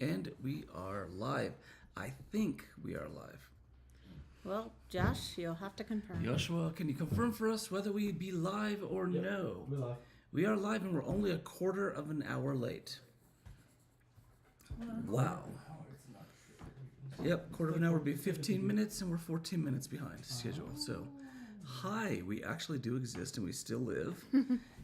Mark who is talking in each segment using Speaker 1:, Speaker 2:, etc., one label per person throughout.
Speaker 1: And we are live. I think we are live.
Speaker 2: Well, Josh, you'll have to confirm.
Speaker 1: Yeshua, can you confirm for us whether we be live or no?
Speaker 3: We're live.
Speaker 1: We are live and we're only a quarter of an hour late. Wow. Yep, quarter of an hour would be 15 minutes and we're 14 minutes behind schedule. So, hi, we actually do exist and we still live.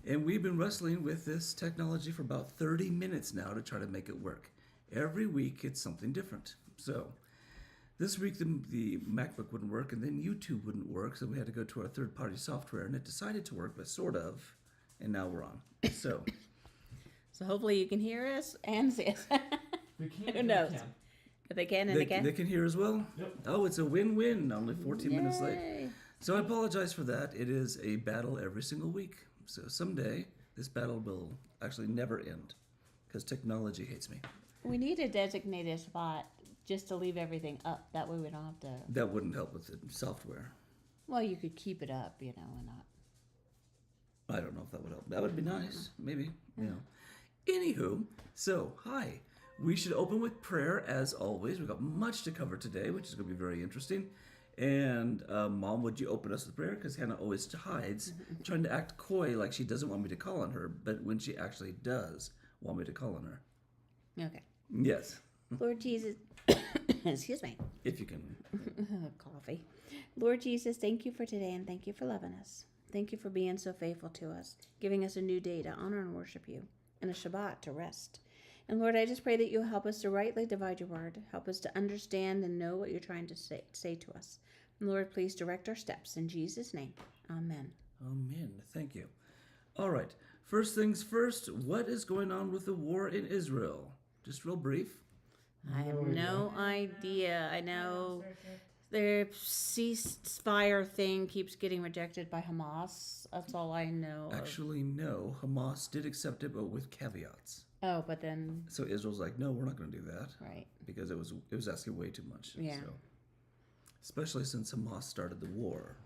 Speaker 1: And we've been wrestling with this technology for about 30 minutes now to try to make it work. Every week it's something different. So, this week the MacBook wouldn't work and then YouTube wouldn't work, so we had to go to our third-party software and it decided to work, but sort of, and now we're on. So
Speaker 2: hopefully you can hear us and see us.
Speaker 3: We can.
Speaker 2: Who knows? If they can and they can.
Speaker 1: They can hear as well?
Speaker 3: Yep.
Speaker 1: Oh, it's a win-win, only 14 minutes late.
Speaker 2: Yay.
Speaker 1: So I apologize for that. It is a battle every single week. So someday this battle will actually never end because technology hates me.
Speaker 2: We need a designated spot just to leave everything up. That way we don't have to.
Speaker 1: That wouldn't help with the software.
Speaker 2: Well, you could keep it up, and not.
Speaker 1: I don't know if that would help. That would be nice, maybe. Anywho, so hi. We should open with prayer as always. We've got much to cover today, which is going to be very interesting. And Mom, would you open us with prayer? Because Hannah always hides, trying to act coy like she doesn't want me to call on her, but when she actually does want me to call on her.
Speaker 2: Okay.
Speaker 1: Yes.
Speaker 2: Lord Jesus, excuse me.
Speaker 1: If you can.
Speaker 2: Coffee. Lord Jesus, thank you for today and thank you for loving us. Thank you for being so faithful to us, giving us a new day to honor and worship you, and a Shabbat to rest. And Lord, I just pray that you'll help us to rightly divide your word. Help us to understand and know what you're trying to say to us. And Lord, please direct our steps. In Jesus' name, amen.
Speaker 1: Amen. Thank you. All right. First things first, what is going on with the war in Israel? Just real brief.
Speaker 2: I have no idea. I know their ceasefire thing keeps getting rejected by Hamas. That's all I know.
Speaker 1: Actually, no. Hamas did accept it, but with caveats.
Speaker 2: Oh, but then.
Speaker 1: So Israel's like, no, we're not going to do that.
Speaker 2: Right.
Speaker 1: Because it was asking way too much.
Speaker 2: Yeah.
Speaker 1: So, especially since Hamas started the war.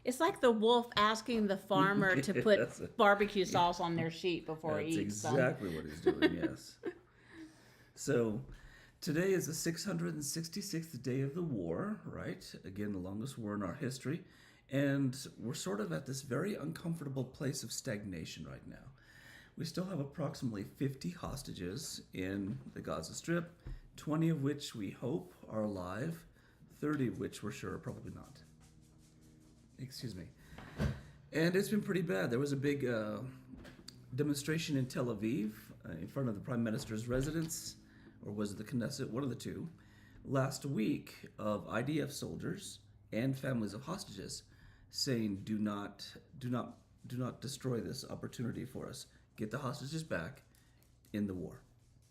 Speaker 2: It's like the wolf asking the farmer to put barbecue sauce on their sheep before he eats them.
Speaker 1: That's exactly what he's doing, yes. So, today is the 666th day of the war, right? Again, the longest war in our history. And we're sort of at this very uncomfortable place of stagnation right now. We still have approximately 50 hostages in the Gaza Strip, 20 of which we hope are alive, 30 of which we're sure are probably not. Excuse me. And it's been pretty bad. There was a big demonstration in Tel Aviv in front of the Prime Minister's residence, or was it the Knesset, one of the two, last week, of IDF soldiers and families of hostages saying, do not destroy this opportunity for us. Get the hostages back in the war,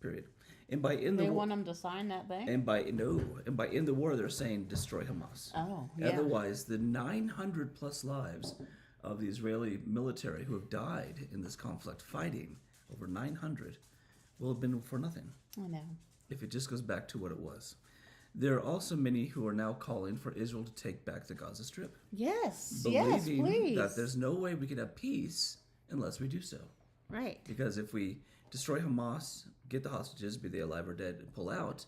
Speaker 1: period. And by in the
Speaker 2: They
Speaker 1: war,
Speaker 2: want them to sign that thing?
Speaker 1: and by in the war, they're saying destroy Hamas.
Speaker 2: Oh, yeah.
Speaker 1: Otherwise, the 900 plus lives of the Israeli military who have died in this conflict fighting, over 900, will have been for nothing.
Speaker 2: I know.
Speaker 1: If it just goes back to what it was. There are also many who are now calling for Israel to take back the Gaza Strip.
Speaker 2: Yes,
Speaker 1: Believing
Speaker 2: please.
Speaker 1: that there's no way we could have peace unless we do so.
Speaker 2: Right.
Speaker 1: Because if we destroy Hamas, get the hostages, be they alive or dead, and pull out,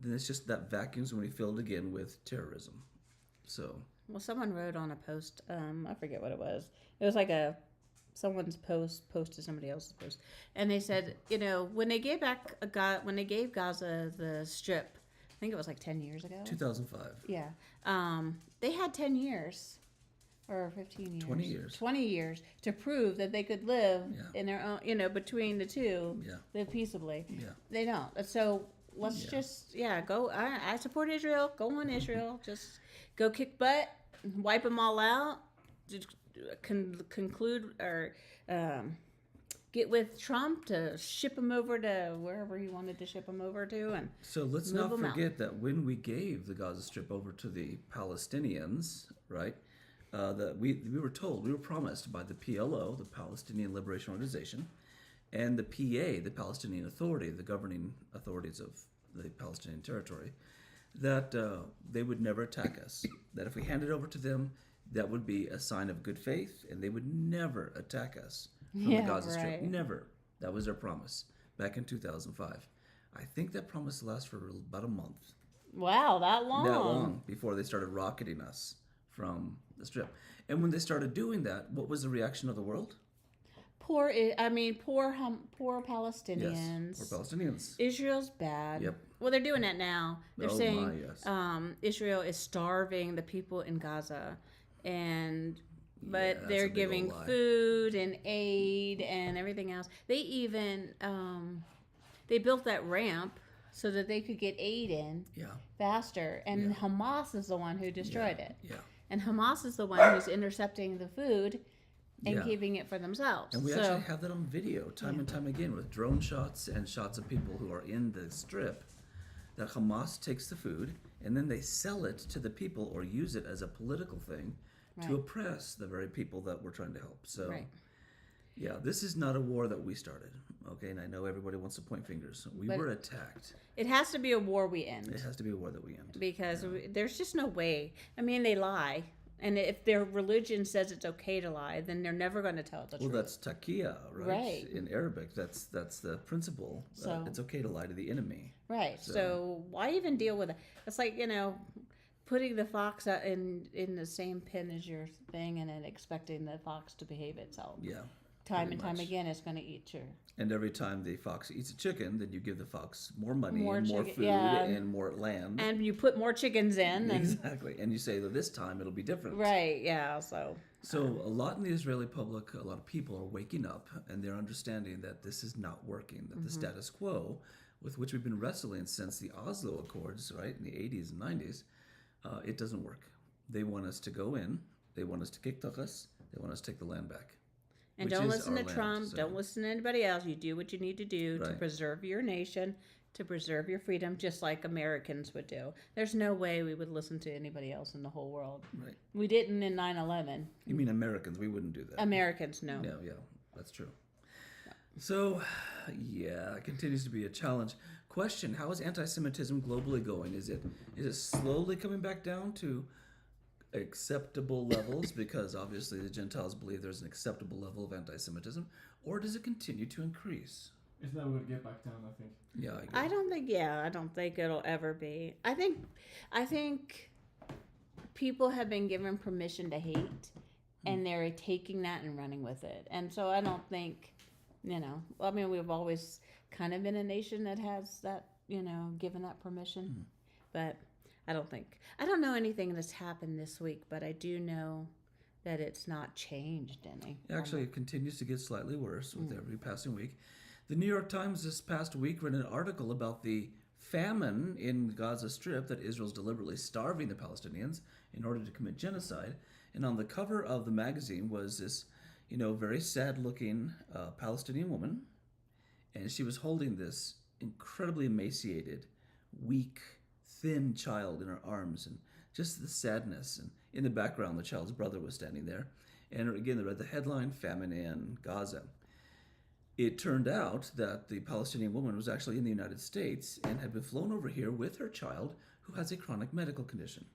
Speaker 1: then it's just that vacuum's when we fill it again with terrorism. So.
Speaker 2: Well, someone wrote on a post, I forget what it was. It was like someone's post to somebody else's post. And they said, when they gave Gaza the Strip, I think it was like 10 years ago.
Speaker 1: 2005.
Speaker 2: Yeah. They had 10 years. Or 15 years.
Speaker 1: 20 years.
Speaker 2: 20 years to prove that they could live
Speaker 1: Yeah.
Speaker 2: in their own, between the two,
Speaker 1: Yeah.
Speaker 2: live peaceably.
Speaker 1: Yeah.
Speaker 2: They don't. So let's just, go. I support Israel. Go on, Israel. Just go kick butt, wipe them all out, conclude or get with Trump to ship them over to wherever he wanted to ship them over to. And
Speaker 1: so let's
Speaker 2: move
Speaker 1: not
Speaker 2: them
Speaker 1: forget that when we gave the Gaza Strip over to the Palestinians, right? That we were promised by the PLO, the Palestinian Liberation Organization, and the PA, the Palestinian Authority, the governing authorities of the Palestinian territory, that they would never attack us. That if we handed over to them, that would be a sign of good faith, and they would never attack us from the Gaza Strip. Never. That was their promise back in 2005. I think that promise lasts for about a month.
Speaker 2: Wow, that long.
Speaker 1: That long before they started rocketing us from the Strip. And when they started doing that, what was the reaction of the world?
Speaker 2: Poor Palestinians.
Speaker 1: Yes, poor Palestinians.
Speaker 2: Israel's bad.
Speaker 1: Yep.
Speaker 2: Well, they're doing that now. They're
Speaker 1: Oh,
Speaker 2: saying
Speaker 1: my, yes.
Speaker 2: Israel is starving the people in Gaza, but
Speaker 1: that's a
Speaker 2: they're
Speaker 1: big
Speaker 2: giving
Speaker 1: old lie.
Speaker 2: food and aid and everything else. They even they built that ramp so that they could get aid in faster. And Hamas is the one who destroyed it.
Speaker 1: Yeah.
Speaker 2: And Hamas is the one who's intercepting the food and keeping it for themselves.
Speaker 1: And we actually have that on video time and time again with drone shots and shots of people who are in the Strip, that Hamas takes the food and then they sell it to the people or use it as a political thing to oppress the very people that we're trying to help. So, yeah, this is not a war that we started, okay? And I know everybody wants to point fingers. We were attacked.
Speaker 2: It has to be a war we end.
Speaker 1: It has to be a war that we end.
Speaker 2: Because there's just no way. I mean, they lie. And if their religion says it's okay to lie, then they're never going to tell the truth.
Speaker 1: Well, that's taqiyya, right?
Speaker 2: Right.
Speaker 1: In Arabic, that's the principle.
Speaker 2: So,
Speaker 1: it's okay to lie to the enemy.
Speaker 2: Right. So why even deal with it? It's like, putting the fox out in the same pen as your thing and then expecting the fox to behave itself.
Speaker 1: Yeah.
Speaker 2: Time and time again, it's going to eat you.
Speaker 1: And every time the fox eats a chicken, then you give the fox more money and more food and more land.
Speaker 2: And you put more chickens in.
Speaker 1: Exactly. And you say that this time it'll be different.
Speaker 2: Right, yeah. So
Speaker 1: a lot in the Israeli public, a lot of people are waking up and they're understanding that this is not working, that the status quo with which we've been wrestling since the Oslo Accords, right, in the 80s and 90s, it doesn't work. They want us to go in. They want us to kick us. They want us to take the land back.
Speaker 2: And don't listen to Trump. Don't listen to anybody else. You do what you need to do to preserve your nation, to preserve your freedom, just like Americans would do. There's no way we would listen to anybody else in the whole world.
Speaker 1: Right.
Speaker 2: We didn't in 9/11.
Speaker 1: You mean Americans? We wouldn't do that.
Speaker 2: Americans, no.
Speaker 1: No, yeah, that's true. So, yeah, it continues to be a challenge. Question: how is anti-Semitism globally going? Is it slowly coming back down to acceptable levels, because obviously the Gentiles believe there's an acceptable level of anti-Semitism, or does it continue to increase?
Speaker 3: It's never going to get back down, I think.
Speaker 1: Yeah, I agree.
Speaker 2: I don't think it'll ever be. I think people have been given permission to hate, and they're taking that and running with it. And so I don't think, I mean, we've always kind of been a nation that has that, given that permission, but I don't know anything that's happened this week, but I do know that it's not changed any.
Speaker 1: Actually, it continues to get slightly worse with every passing week. The New York Times this past week read an article about the famine in Gaza Strip, that Israel's deliberately starving the Palestinians in order to commit genocide. And on the cover of the magazine was this, very sad-looking Palestinian woman, and she was holding this incredibly emaciated, weak, thin child in her arms, and just the sadness. And in the background, the child's brother was standing there. And again, they read the headline, "Famine in Gaza." It turned out that the Palestinian woman was actually in the United States and had been flown over here with her child, who has a chronic medical condition.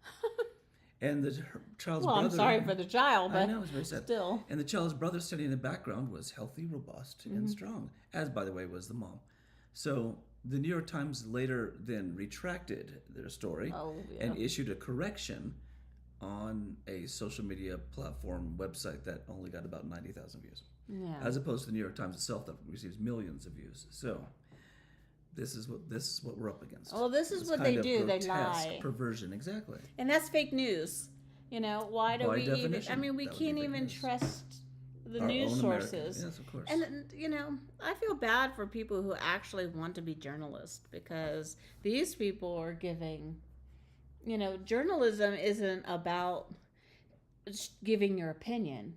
Speaker 1: And her child's brother...
Speaker 2: I'm sorry for the child, but
Speaker 1: I know, it's very sad.
Speaker 2: Still.
Speaker 1: And the child's brother standing in the background was healthy, robust, and strong, as, by the way, was the mom. So the New York Times later then retracted their story and issued a correction on a social media platform website that only got about 90,000 views, as opposed to the New York Times itself that receives millions of views. So this is what we're up against.
Speaker 2: Well, this is what they do. They lie.
Speaker 1: Perversion, exactly.
Speaker 2: And that's fake news. Why do we even? I mean, we can't even trust the news sources.
Speaker 1: Yes, of course.
Speaker 2: And I feel bad for people who actually want to be journalists, because these people are giving. Journalism isn't about giving your opinion.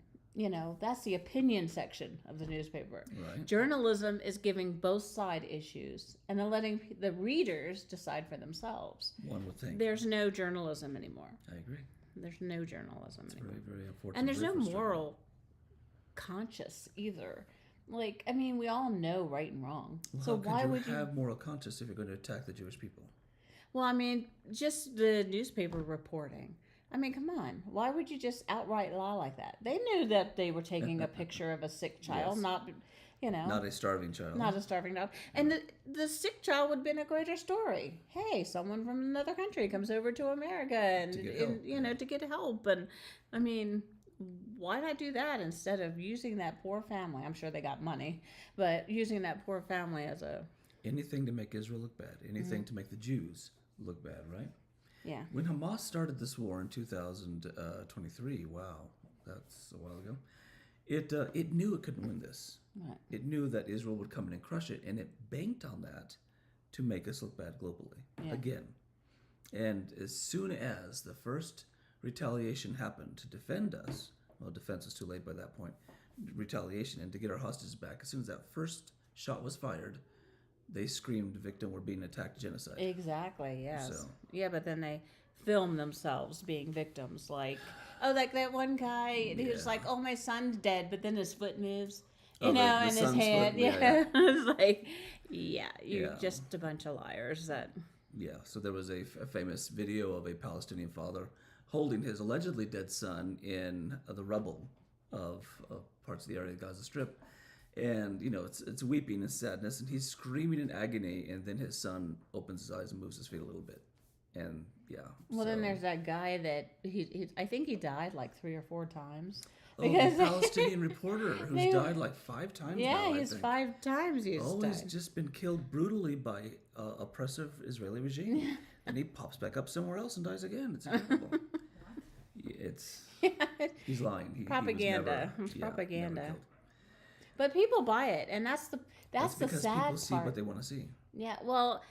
Speaker 2: That's the opinion section of the newspaper.
Speaker 1: Right.
Speaker 2: Journalism is giving both side issues and then letting the readers decide for themselves.
Speaker 1: One would think.
Speaker 2: There's no journalism anymore.
Speaker 1: I agree.
Speaker 2: There's no journalism anymore.
Speaker 1: Very, very unfortunate.
Speaker 2: And there's no moral conscience either. We all know right and wrong.
Speaker 1: Well,
Speaker 2: so why would you
Speaker 1: have moral conscience if you're going to attack the Jewish people?
Speaker 2: Well, just the newspaper reporting. Come on. Why would you just outright lie like that? They knew that they were taking a picture of a sick child,
Speaker 1: Yes.
Speaker 2: not,
Speaker 1: Not a starving child.
Speaker 2: Not a starving dog. And the sick child would have been a greater story. Hey, someone from another country comes over to America and, to get help. And I mean, why not do that instead of using that poor family? I'm sure they got money, but using that poor family as a...
Speaker 1: Anything to make Israel look bad. Anything to make the Jews look bad, right?
Speaker 2: Yeah.
Speaker 1: When Hamas started this war in 2023, wow, that's a while ago, it knew it couldn't win this.
Speaker 2: Right.
Speaker 1: It knew that Israel would come in and crush it, and it banked on that to make us look bad globally again. And as soon as the first retaliation happened to defend us, well, defense was too late by that point, retaliation, and to get our hostages back, as soon as that first shot was fired, they screamed, "Victim, we're being attacked, genocide."
Speaker 2: Exactly, yes.
Speaker 1: So.
Speaker 2: Yeah, but then they film themselves being victims. Like that one guy who's like, "Oh, my son's dead," but then his foot moves. The in his head.
Speaker 1: Foot,
Speaker 2: yeah. It's like, you're just a bunch of liars.
Speaker 1: Yeah, so there was a famous video of a Palestinian father holding his allegedly dead son in the rubble of parts of the area of the Gaza Strip. And, it's weeping and sadness, and he's screaming in agony, and then his son opens his eyes and moves his feet a little bit. And,
Speaker 2: Well, then there's that guy that, I think he died like 3 or 4 times.
Speaker 1: The Palestinian reporter who's died like 5 times now,
Speaker 2: he's 5 times he's
Speaker 1: always
Speaker 2: died.
Speaker 1: Just been killed brutally by oppressive Israeli regime. And he pops back up somewhere else and dies again. It's incredible. He's lying.
Speaker 2: Propaganda.
Speaker 1: He was
Speaker 2: propaganda. But people buy it, and that's the sad
Speaker 1: because people see
Speaker 2: part.
Speaker 1: what they want to see.
Speaker 2: Yeah, well,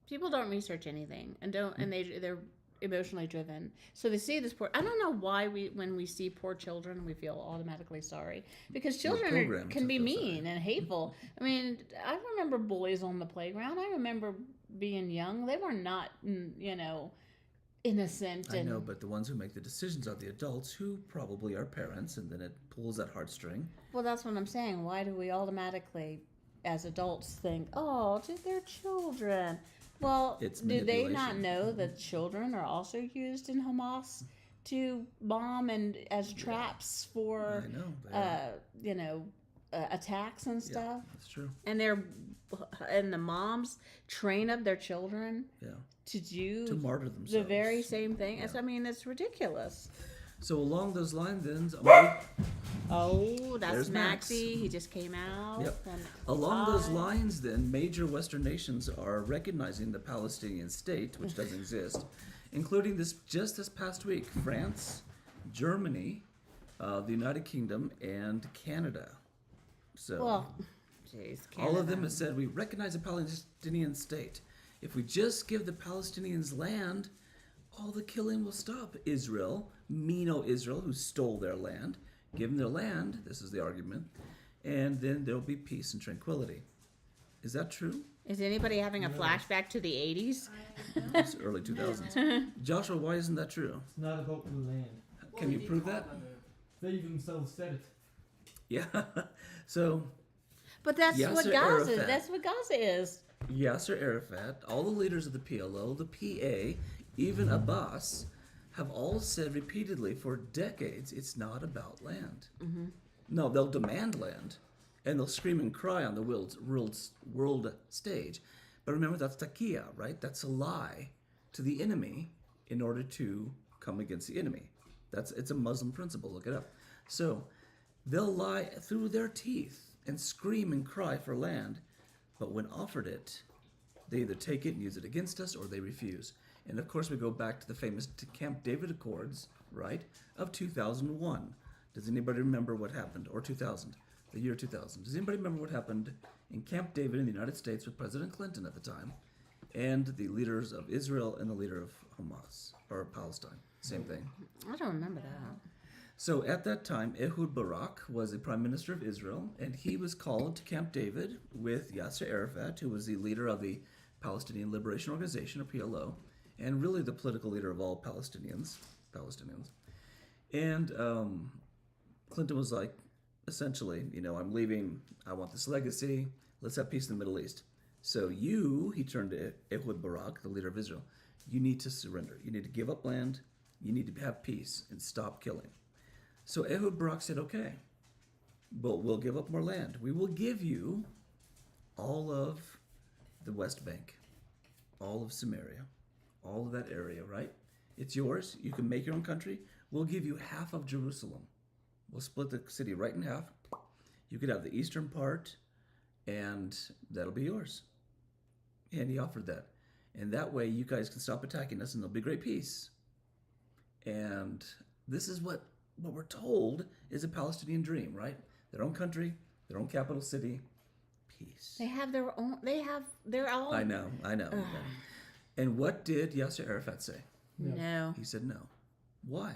Speaker 2: people don't research anything, and they're emotionally driven. So they see this poor. I don't know why when we see poor children, we feel automatically sorry, because children can be mean and hateful. I mean, I remember bullies on the playground. I remember being young. They were not, innocent.
Speaker 1: I know, but the ones who make the decisions are the adults, who probably are parents, and then it pulls that heartstring.
Speaker 2: Well, that's what I'm saying. Why do we automatically, as adults, think, "Oh, they're children"? Well, do they not know that children are also used in Hamas to bomb and as traps for, attacks and stuff?
Speaker 1: Yeah, that's true.
Speaker 2: And the moms train up their children to
Speaker 1: martyr themselves.
Speaker 2: The very same thing. Yeah. It's ridiculous.
Speaker 1: So along those lines, then,
Speaker 2: that's Maxie. He just came out.
Speaker 1: Yep. Along those lines, then, major Western nations are recognizing the Palestinian state, which doesn't exist, including just this past week, France, Germany, the United Kingdom, and Canada. So, all of them have said, we recognize the Palestinian state. If we just give the Palestinians land, all the killing will stop. Israel, Israel, who stole their land, give them their land, this is the argument, and then there'll be peace and tranquility. Is that true?
Speaker 2: Is anybody having a flashback to the 80s?
Speaker 1: It's early 2000s. Joshua, why isn't that true?
Speaker 3: It's not about the land.
Speaker 1: Can you prove that?
Speaker 3: They themselves said it.
Speaker 1: Yeah. So...
Speaker 2: But that's what Gaza. That's what Gaza is.
Speaker 1: Yasser Arafat, all the leaders of the PLO, the PA, even Abbas, have all said repeatedly for decades, it's not about land. Mm-hmm. No, they'll demand land, and they'll scream and cry on the world stage. But remember, that's taqiyya, right? That's a lie to the enemy in order to come against the enemy. It's a Muslim principle. Look it up. So they'll lie through their teeth and scream and cry for land, but when offered it, they either take it and use it against us, or they refuse. And of course, we go back to the famous Camp David Accords, right, of 2001. Does anybody remember what happened? Or 2000, the year 2000. Does anybody remember what happened in Camp David in the United States with President Clinton at the time, and the leaders of Israel and the leader of Hamas, or Palestine? Same thing.
Speaker 2: I don't remember that.
Speaker 1: So at that time, Ehud Barak was the prime minister of Israel, and he was called to Camp David with Yasser Arafat, who was the leader of the Palestinian Liberation Organization, or PLO, and really the political leader of all Palestinians. And Clinton was like, essentially, I'm leaving, I want this legacy, let's have peace in the Middle East. So he turned to Ehud Barak, the leader of Israel, you need to surrender. You need to give up land, you need to have peace, and stop killing. So Ehud Barak said, okay, but we'll give up more land. We will give you all of the West Bank, all of Samaria, all of that area, right? It's yours. You can make your own country. We'll give you half of Jerusalem. We'll split the city right in half. You could have the eastern part, and that'll be yours. And he offered that. And that way you guys can stop attacking us and there'll be great peace. And this is what we're told is a Palestinian dream, right? Their own country, their own capital city, peace.
Speaker 2: They have their own. They're all.
Speaker 1: I know. Yeah. And what did Yasser Arafat say?
Speaker 2: No,
Speaker 1: He said no. Why?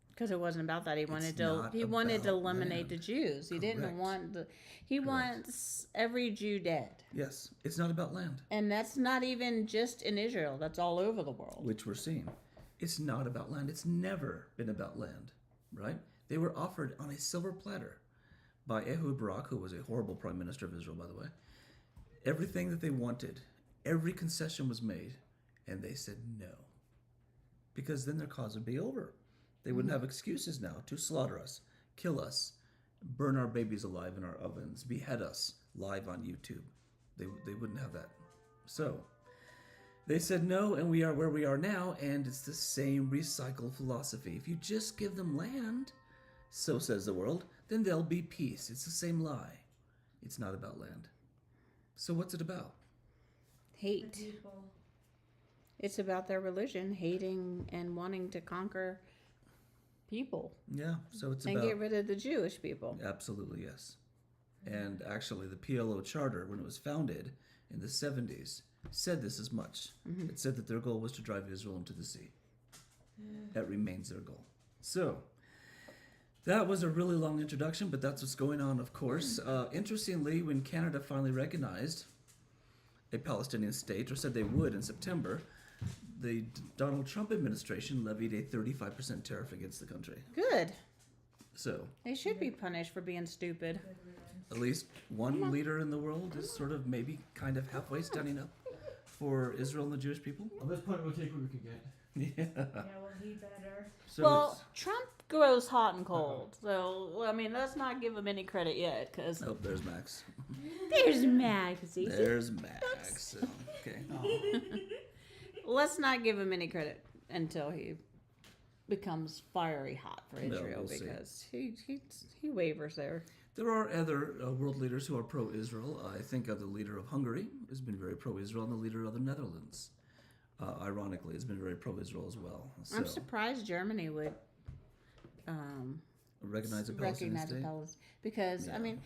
Speaker 2: because it wasn't about that. He wanted
Speaker 1: not
Speaker 2: to
Speaker 1: about
Speaker 2: eliminate
Speaker 1: land.
Speaker 2: the Jews. He didn't
Speaker 1: Correct.
Speaker 2: want the. He wants every Jew dead,
Speaker 1: Yes, it's not about land,
Speaker 2: and that's not even just in Israel. That's all over the world.
Speaker 1: which we're seeing. It's not about land. It's never been about land, right? They were offered on a silver platter by Ehud Barak, who was a horrible prime minister of Israel, by the way. Everything that they wanted, every concession was made, and they said no. Because then their cause would be over. They wouldn't have excuses now to slaughter us, kill us, burn our babies alive in our ovens, behead us live on YouTube. They wouldn't have that. So they said no, and we are where we are now, and it's the same recycled philosophy. If you just give them land, so says the world, then there'll be peace. It's the same lie. It's not about land. So what's it about?
Speaker 2: Hate. It's about their religion, hating and wanting to conquer people
Speaker 1: Yeah, so it's
Speaker 2: and
Speaker 1: about...
Speaker 2: get rid of the Jewish people.
Speaker 1: Absolutely, yes. And actually, the PLO charter, when it was founded in the 70s, said this as much. It said that their goal was to drive Israel into the sea. That remains their goal. So, that was a really long introduction, but that's what's going on, of course. Interestingly, when Canada finally recognized a Palestinian state, or said they would in September, the Donald Trump administration levied a 35% tariff against the country.
Speaker 2: Good.
Speaker 1: So,
Speaker 2: They should be punished for being stupid.
Speaker 1: at least one leader in the world is sort of maybe kind of halfway standing up for Israel and the Jewish people.
Speaker 3: At this point, we'll take what we can get.
Speaker 1: Yeah.
Speaker 4: Yeah, well, he better.
Speaker 1: So
Speaker 2: Well, Trump grows hot and cold, so I mean, let's not give him any credit yet, because
Speaker 1: oh, there's Max.
Speaker 2: there's Max.
Speaker 1: There's Max. Okay.
Speaker 2: Let's not give him any credit until he becomes fiery hot for
Speaker 1: No,
Speaker 2: Israel,
Speaker 1: we'll see.
Speaker 2: because he wavers there.
Speaker 1: There are other world leaders who are pro-Israel. I think the leader of Hungary has been very pro-Israel, and the leader of the Netherlands, ironically, has been very pro-Israel as well. So,
Speaker 2: I'm surprised Germany would
Speaker 1: recognize a Palestinian
Speaker 2: recognize
Speaker 1: state.
Speaker 2: because
Speaker 1: Yeah.
Speaker 2: I mean,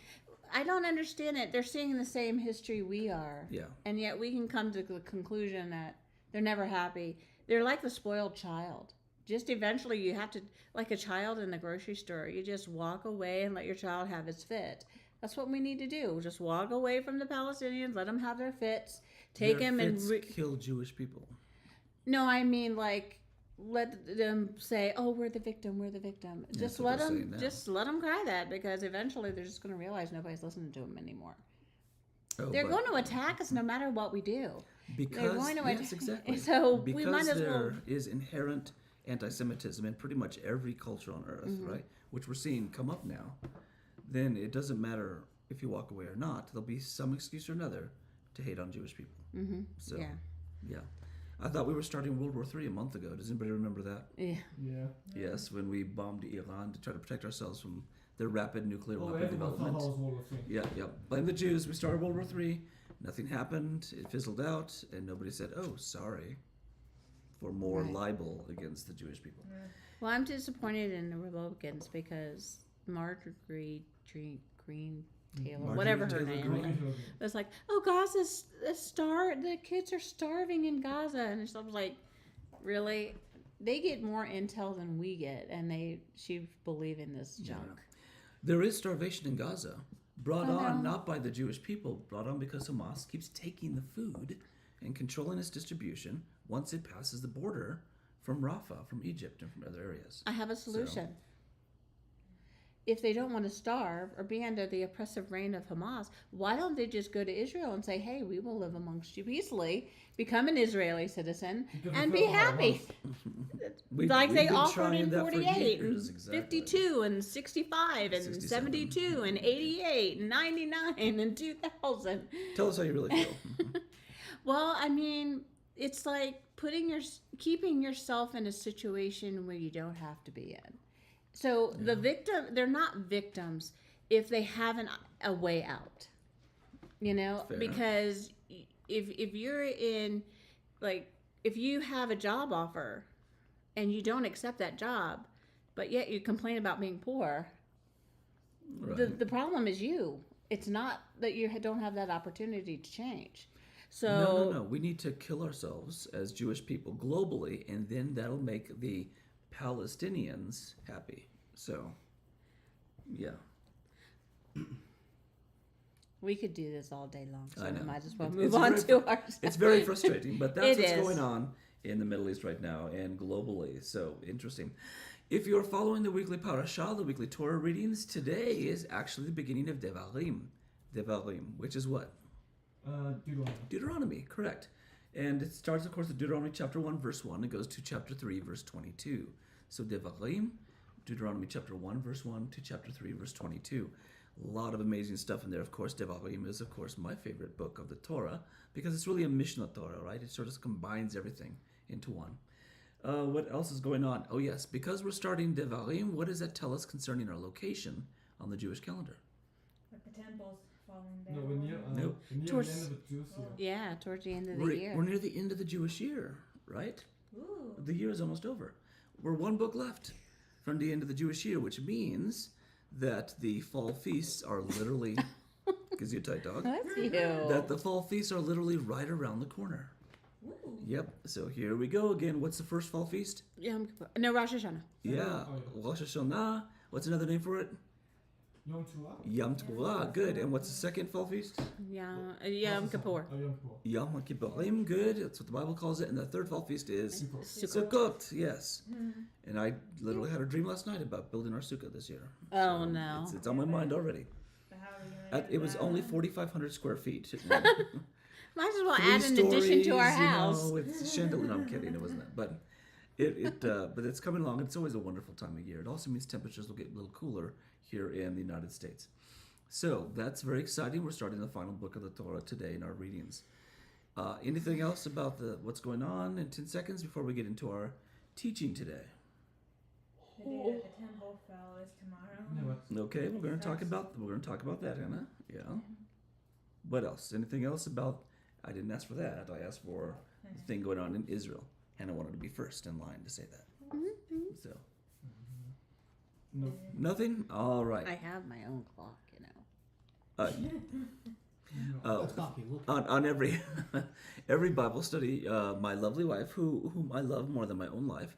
Speaker 2: I don't understand it. They're seeing the same history we are,
Speaker 1: Yeah.
Speaker 2: and yet we can come to the conclusion that they're never happy. They're like the spoiled child. Just eventually, you have to, like a child in the grocery store, you just walk away and let your child have its fit. That's what we need to do. Just walk away from the Palestinians, let them have their fits, take
Speaker 1: Their
Speaker 2: them and
Speaker 1: fits kill Jewish people.
Speaker 2: no, I mean like let them say, "Oh, we're the victim. We're the victim." Just
Speaker 1: what
Speaker 2: let
Speaker 1: they're
Speaker 2: them,
Speaker 1: saying now.
Speaker 2: just let them cry that, because eventually they're just going to realize nobody's listening to them anymore.
Speaker 1: Oh,
Speaker 2: They're
Speaker 1: but
Speaker 2: going to attack us no matter what we do.
Speaker 1: because
Speaker 2: going to
Speaker 1: yes,
Speaker 2: attack-
Speaker 1: exactly.
Speaker 2: so we
Speaker 1: because
Speaker 2: might as
Speaker 1: there
Speaker 2: well-
Speaker 1: is inherent anti-Semitism in pretty much every culture on earth,
Speaker 2: Mm-hmm.
Speaker 1: right? Which we're seeing come up now. Then it doesn't matter if you walk away or not. There'll be some excuse or another to hate on Jewish people.
Speaker 2: Mm-hmm.
Speaker 1: So
Speaker 2: Yeah,
Speaker 1: yeah. I thought we were starting World War III a month ago. Does anybody remember that?
Speaker 2: yeah.
Speaker 3: Yeah.
Speaker 1: Yes, when we bombed Iran to try to protect ourselves from their rapid nuclear
Speaker 3: Oh,
Speaker 1: weapon
Speaker 3: everyone thought that
Speaker 1: development.
Speaker 3: was World War III.
Speaker 1: Yeah. Blame the Jews. We started World War III. Nothing happened. It fizzled out, and nobody said, "Oh, sorry," for more
Speaker 2: Right.
Speaker 1: libel against the Jewish people.
Speaker 2: Well, I'm disappointed in the Republicans because Marjorie Green Taylor,
Speaker 1: Marjorie
Speaker 2: whatever her
Speaker 1: Taylor
Speaker 2: name
Speaker 1: Greene.
Speaker 2: is, it's like, "Oh, Gaza's the kids are starving in Gaza," and it's like, really, they get more intel than we get, and she believe in this junk.
Speaker 1: There is starvation in Gaza, brought
Speaker 2: Oh,
Speaker 1: on
Speaker 2: no.
Speaker 1: not by the Jewish people, brought on because Hamas keeps taking the food and controlling its distribution once it passes the border from Rafah, from Egypt, and from other areas.
Speaker 2: I have a solution. if they don't want to starve or be under the oppressive reign of Hamas, why don't they just go to Israel and say, hey, we will live amongst you peacefully, become an Israeli citizen,
Speaker 3: Because
Speaker 2: and
Speaker 3: we
Speaker 2: be
Speaker 3: fell on our
Speaker 2: happy?
Speaker 3: ones.
Speaker 2: Like
Speaker 1: we've
Speaker 2: they
Speaker 1: been
Speaker 2: offered
Speaker 1: trying
Speaker 2: in
Speaker 1: that for
Speaker 2: 48 and
Speaker 1: years, exactly.
Speaker 2: 52 and 65 and
Speaker 1: 67.
Speaker 2: 72 and 88 and 99 and 2000.
Speaker 1: Tell us how you really feel.
Speaker 2: Well, I mean, it's like keeping yourself in a situation where you don't have to be in. So the they're not victims if they have a way out,
Speaker 1: Fair.
Speaker 2: because if you're in, like, if you have a job offer and you don't accept that job, but yet you complain about being poor,
Speaker 1: Right.
Speaker 2: the problem is you. It's not that you don't have that opportunity to change. So
Speaker 1: No. We need to kill ourselves as Jewish people globally, and then that'll make the Palestinians happy. So, yeah.
Speaker 2: we could do this all day long, so
Speaker 1: I know.
Speaker 2: we might as well
Speaker 1: It's
Speaker 2: move on
Speaker 1: very
Speaker 2: to our.
Speaker 1: It's very frustrating, but that's
Speaker 2: It
Speaker 1: what's
Speaker 2: is.
Speaker 1: going on in the Middle East right now and globally. So interesting. If you're following the weekly parashah, the weekly Torah readings, today is actually the beginning of Devarim. Devarim, which is what?
Speaker 3: Deuteronomy.
Speaker 1: Deuteronomy, correct. And it starts, of course, with Deuteronomy chapter 1, verse 1. It goes to chapter 3, verse 22. So Devarim, Deuteronomy chapter 1, verse 1 to chapter 3, verse 22. A lot of amazing stuff in there. Of course, Devarim is, of course, my favorite book of the Torah because it's really a Mishnah Torah, right? It sort of combines everything into one. What else is going on? Oh, yes, because we're starting Devarim, what does that tell us concerning our location on the Jewish calendar?
Speaker 4: Like the temples falling down.
Speaker 3: No, we're near,
Speaker 1: Nope.
Speaker 3: we're near
Speaker 2: Towards-
Speaker 3: the end of the Jews year.
Speaker 2: Yeah, towards the end of the
Speaker 1: We're
Speaker 2: year.
Speaker 1: near the end of the Jewish year, right?
Speaker 4: Ooh.
Speaker 1: The year is almost over. We're one book left from the end of the Jewish year, which means that the fall feasts are literally, gives you a tight dog,
Speaker 2: That's you.
Speaker 1: that the fall feasts are literally right around the corner.
Speaker 4: Ooh.
Speaker 1: Yep, so here we go again. What's the first fall feast?
Speaker 2: No, Rosh Hashanah.
Speaker 1: Yeah, Rosh Hashanah. What's another name for it?
Speaker 3: Yom Teruah?
Speaker 1: Yom Teruah, good. And what's the second fall feast?
Speaker 2: Yom
Speaker 3: Rosh
Speaker 2: Kippur.
Speaker 3: Hashanah. Yom Kippur.
Speaker 1: Yom Kippurim, good. That's what the Bible calls it. And the third fall feast is
Speaker 3: Sukkot.
Speaker 1: Sukkot, yes. And I literally had a dream last night about building our sukkah this year.
Speaker 2: Oh, no.
Speaker 1: It's on my mind already.
Speaker 4: But how are you gonna do
Speaker 1: It was
Speaker 4: that?
Speaker 1: only 4,500 square feet.
Speaker 2: Might as well
Speaker 1: Three
Speaker 2: add an addition to our
Speaker 1: stories, you
Speaker 2: house.
Speaker 1: know, it's chandelier. No, I'm kidding. It wasn't that. But but it's coming along. It's always a wonderful time of year. It also means temperatures will get a little cooler here in the United States. So that's very exciting. We're starting the final book of the Torah today in our readings. Anything else about what's going on in 10 seconds before we get into our teaching today?
Speaker 4: The day that the temple fell is tomorrow.
Speaker 3: No,
Speaker 1: Okay, we're going to talk about that, Hannah. Yeah. What else? Anything else about? I didn't ask for that. I asked for the thing going on in Israel. Hannah wanted to be first in line to say that. So
Speaker 3: no.
Speaker 1: nothing. All right.
Speaker 2: I have my own clock,
Speaker 1: Uh,
Speaker 3: No.
Speaker 1: on every every Bible study, my lovely wife, whom I love more than my own life,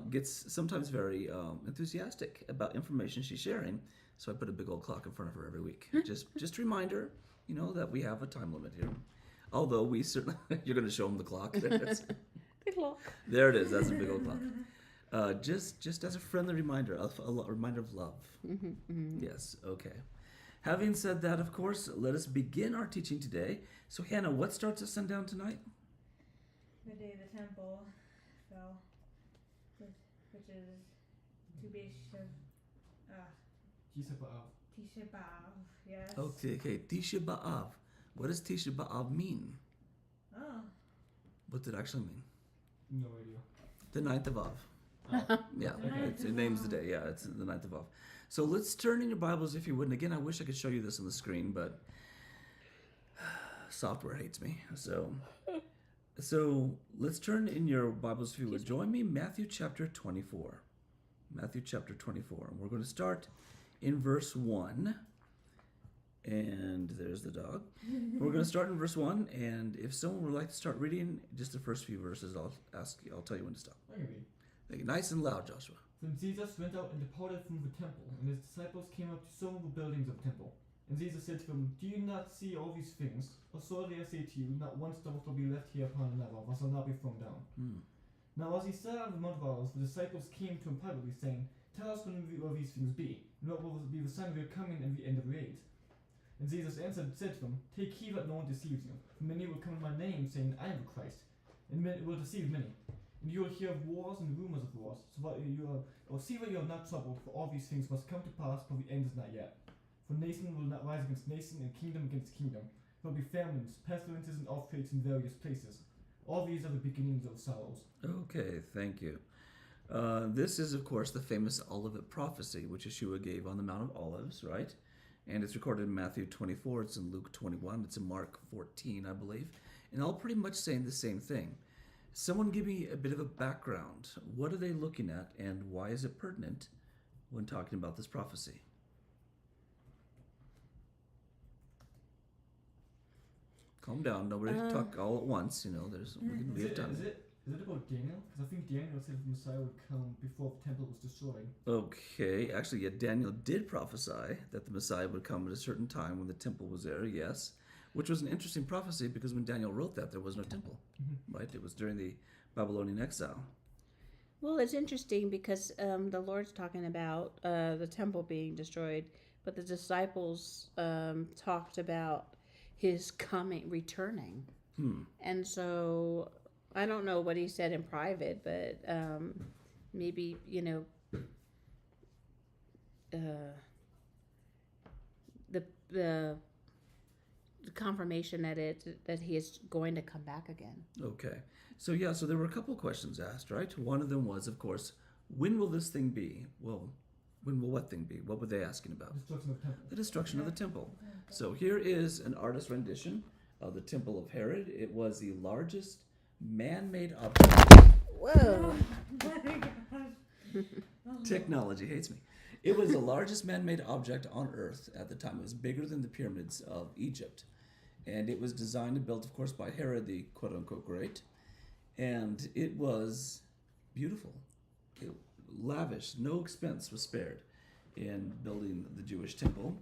Speaker 1: gets sometimes very enthusiastic about information she's sharing. So I put a big old clock in front of her every week, just to remind her, that we have a time limit here. Although we certainly, you're going to show them the clock.
Speaker 2: The clock.
Speaker 1: There it is. That's a big old clock. Just as a friendly reminder, a reminder of love. Yes. Okay. Having said that, of course, let us begin our teaching today. So, Hannah, what starts us sundown tonight?
Speaker 4: The day the temple fell, which is
Speaker 3: Tisha B'Av.
Speaker 4: Tisha B'Av. Yes.
Speaker 1: Okay. Tisha B'Av. What does Tisha B'Av mean?
Speaker 4: Oh.
Speaker 1: What did it actually mean?
Speaker 3: No idea.
Speaker 1: The 9th of Av. Yeah, it names the day. Yeah, it's the 9th of Av. So let's turn in your Bibles if you would. And again, I wish I could show you this on the screen, but software hates me. So let's turn in your Bibles if you would. Join me, Matthew chapter 24. Matthew chapter 24. And we're going to start in verse 1. And there's the dog. We're going to start in verse 1. And if someone would like to start reading just the first few verses, I'll tell you when to stop.
Speaker 3: I can read.
Speaker 1: Make it nice and loud, Joshua.
Speaker 3: Then Jesus went out and departed from the temple, and his disciples came up to some of the buildings of the temple. And Jesus said to them, Do you not see all these things? Assuredly I say to you, not one stone shall be left here upon another, or shall not be thrown down. Now as he sat on the Mount of Olives, the disciples came to him privately, saying, Tell us when will these things be? And And what will be the sign of your coming and the end of the age? And Jesus answered and said to them, take heed that no one deceives you. For many will come in my name, saying, I am the Christ, and many will deceive many. And you will hear of wars and rumors of wars. So that see that you are not troubled, for all these things must come to pass, for the end is not yet. For nation will not rise against nation, and kingdom against kingdom. There will be famines, pestilences, and earthquakes in various places. All these are the beginnings of sorrows.
Speaker 1: Okay, thank you. This is, of course, the famous Olivet prophecy, which Yeshua gave on the Mount of Olives, right? And it's recorded in Matthew 24, it's in Luke 21, it's in Mark 14, I believe. And all pretty much saying the same thing. Someone give me a bit of a background. What are they looking at, and why is it pertinent when talking about this prophecy? Calm down. Nobody talk all at once. We have time.
Speaker 3: Is it about Daniel? Because I think Daniel said the Messiah would come before the temple was destroyed.
Speaker 1: Okay, actually, yeah, Daniel did prophesy that the Messiah would come at a certain time when the temple was there. Yes, which was an interesting prophecy because when Daniel wrote that, there was no temple, right? It was during the Babylonian exile.
Speaker 2: Well, it's interesting because the Lord's talking about the temple being destroyed, but the disciples talked about his returning. And so I don't know what he said in private, but maybe, the confirmation that he is going to come back again.
Speaker 1: Okay. So there were a couple of questions asked, right? One of them was, of course, when will this thing be? Well, when will what thing be? What were they asking about?
Speaker 3: Destruction of the temple.
Speaker 1: The destruction of the temple. So here is an artist's rendition of the Temple of Herod. It was the largest man-made object.
Speaker 2: Whoa!
Speaker 4: Oh my gosh.
Speaker 1: Technology hates me. It was the largest man-made object on Earth at the time. It was bigger than the pyramids of Egypt. And it was designed and built, of course, by Herod the quote-unquote great. And it was beautiful. Lavish. No expense was spared in building the Jewish temple.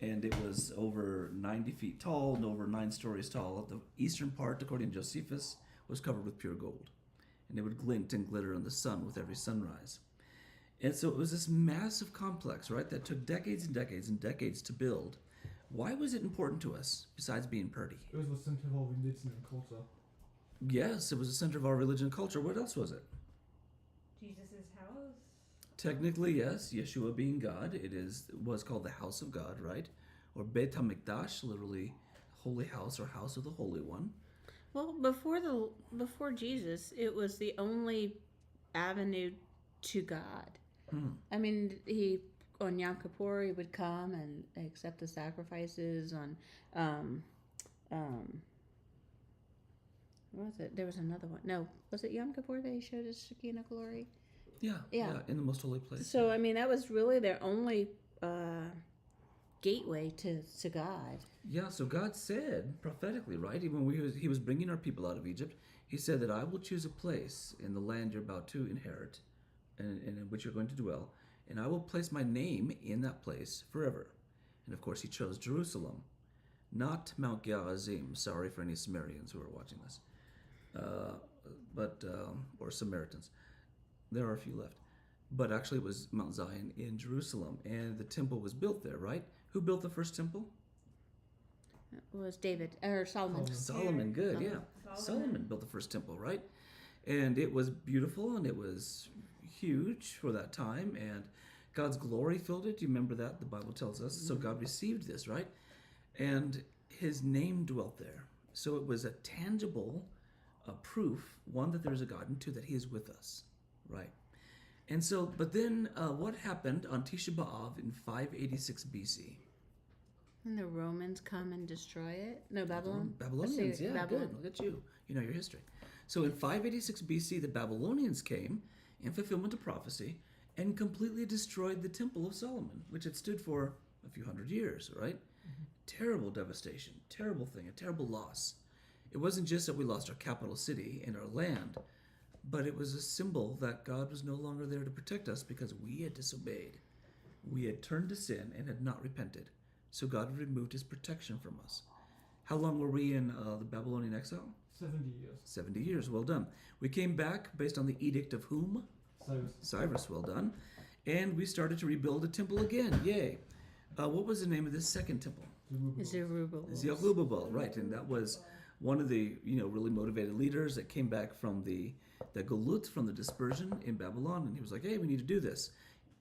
Speaker 1: And it was over 90 feet tall and over 9 stories tall. The eastern part, according to Josephus, was covered with pure gold. And it would glint and glitter in the sun with every sunrise. And so it was this massive complex, right, that took decades and decades and decades to build. Why was it important to us, besides being pretty?
Speaker 3: It was the center of all religion and culture.
Speaker 1: Yes, it was the center of our religion and culture. What else was it?
Speaker 4: Jesus' house.
Speaker 1: Technically, yes, Yeshua being God, was called the house of God, right? Or Beit HaMikdash, literally holy house or house of the Holy One.
Speaker 2: Well, before Jesus, it was the only avenue to God. I mean, on Yom Kippur he would come and accept the sacrifices. On what was it? There was another one. No, was it Yom Kippur that he showed his Shekinah glory?
Speaker 1: Yeah, in the most holy place.
Speaker 2: So I mean, that was really their only gateway to God.
Speaker 1: Yeah, so God said prophetically, right? Even when he was bringing our people out of Egypt, he said that I will choose a place in the land you're about to inherit and in which you're going to dwell, and I will place my name in that place forever. And of course, he chose Jerusalem, not Mount Gerizim. Sorry for any Samaritans who are watching this, or Samaritans. There are a few left. But actually, it was Mount Zion in Jerusalem, and the temple was built there, right? Who built the first temple?
Speaker 2: It was David or Solomon.
Speaker 1: Solomon, good, yeah. Solomon built the first temple, right? And it was beautiful, and it was huge for that time, and God's glory filled it. Do you remember that? The Bible tells us. So God received this, right? And his name dwelt there. So it was a tangible proof, one, that there is a God, and two, that he is with us, right? And so, but then what happened on Tisha B'Av in 586 BC?
Speaker 2: And the Romans come and destroy it? No, Babylon?
Speaker 1: Babylonians, yeah,
Speaker 2: Babylon.
Speaker 1: good. Look at you. You know your history. So in 586 BC, the Babylonians came in fulfillment of prophecy and completely destroyed the Temple of Solomon, which had stood for a few hundred years, right? Terrible devastation, terrible thing, a terrible loss. It wasn't just that we lost our capital city and our land, but it was a symbol that God was no longer there to protect us because we had disobeyed. We had turned to sin and had not repented. So God had removed his protection from us. How long were we in the Babylonian exile?
Speaker 3: 70 years.
Speaker 1: 70 years, well done. We came back based on the edict of whom?
Speaker 3: Cyrus.
Speaker 1: Cyrus, well done. And we started to rebuild a temple again. Yay. What was the name of this second temple? Zerubbabel, right. And that was one of the, really motivated leaders that came back from the Galut, from the dispersion in Babylon. And he was like, hey, we need to do this.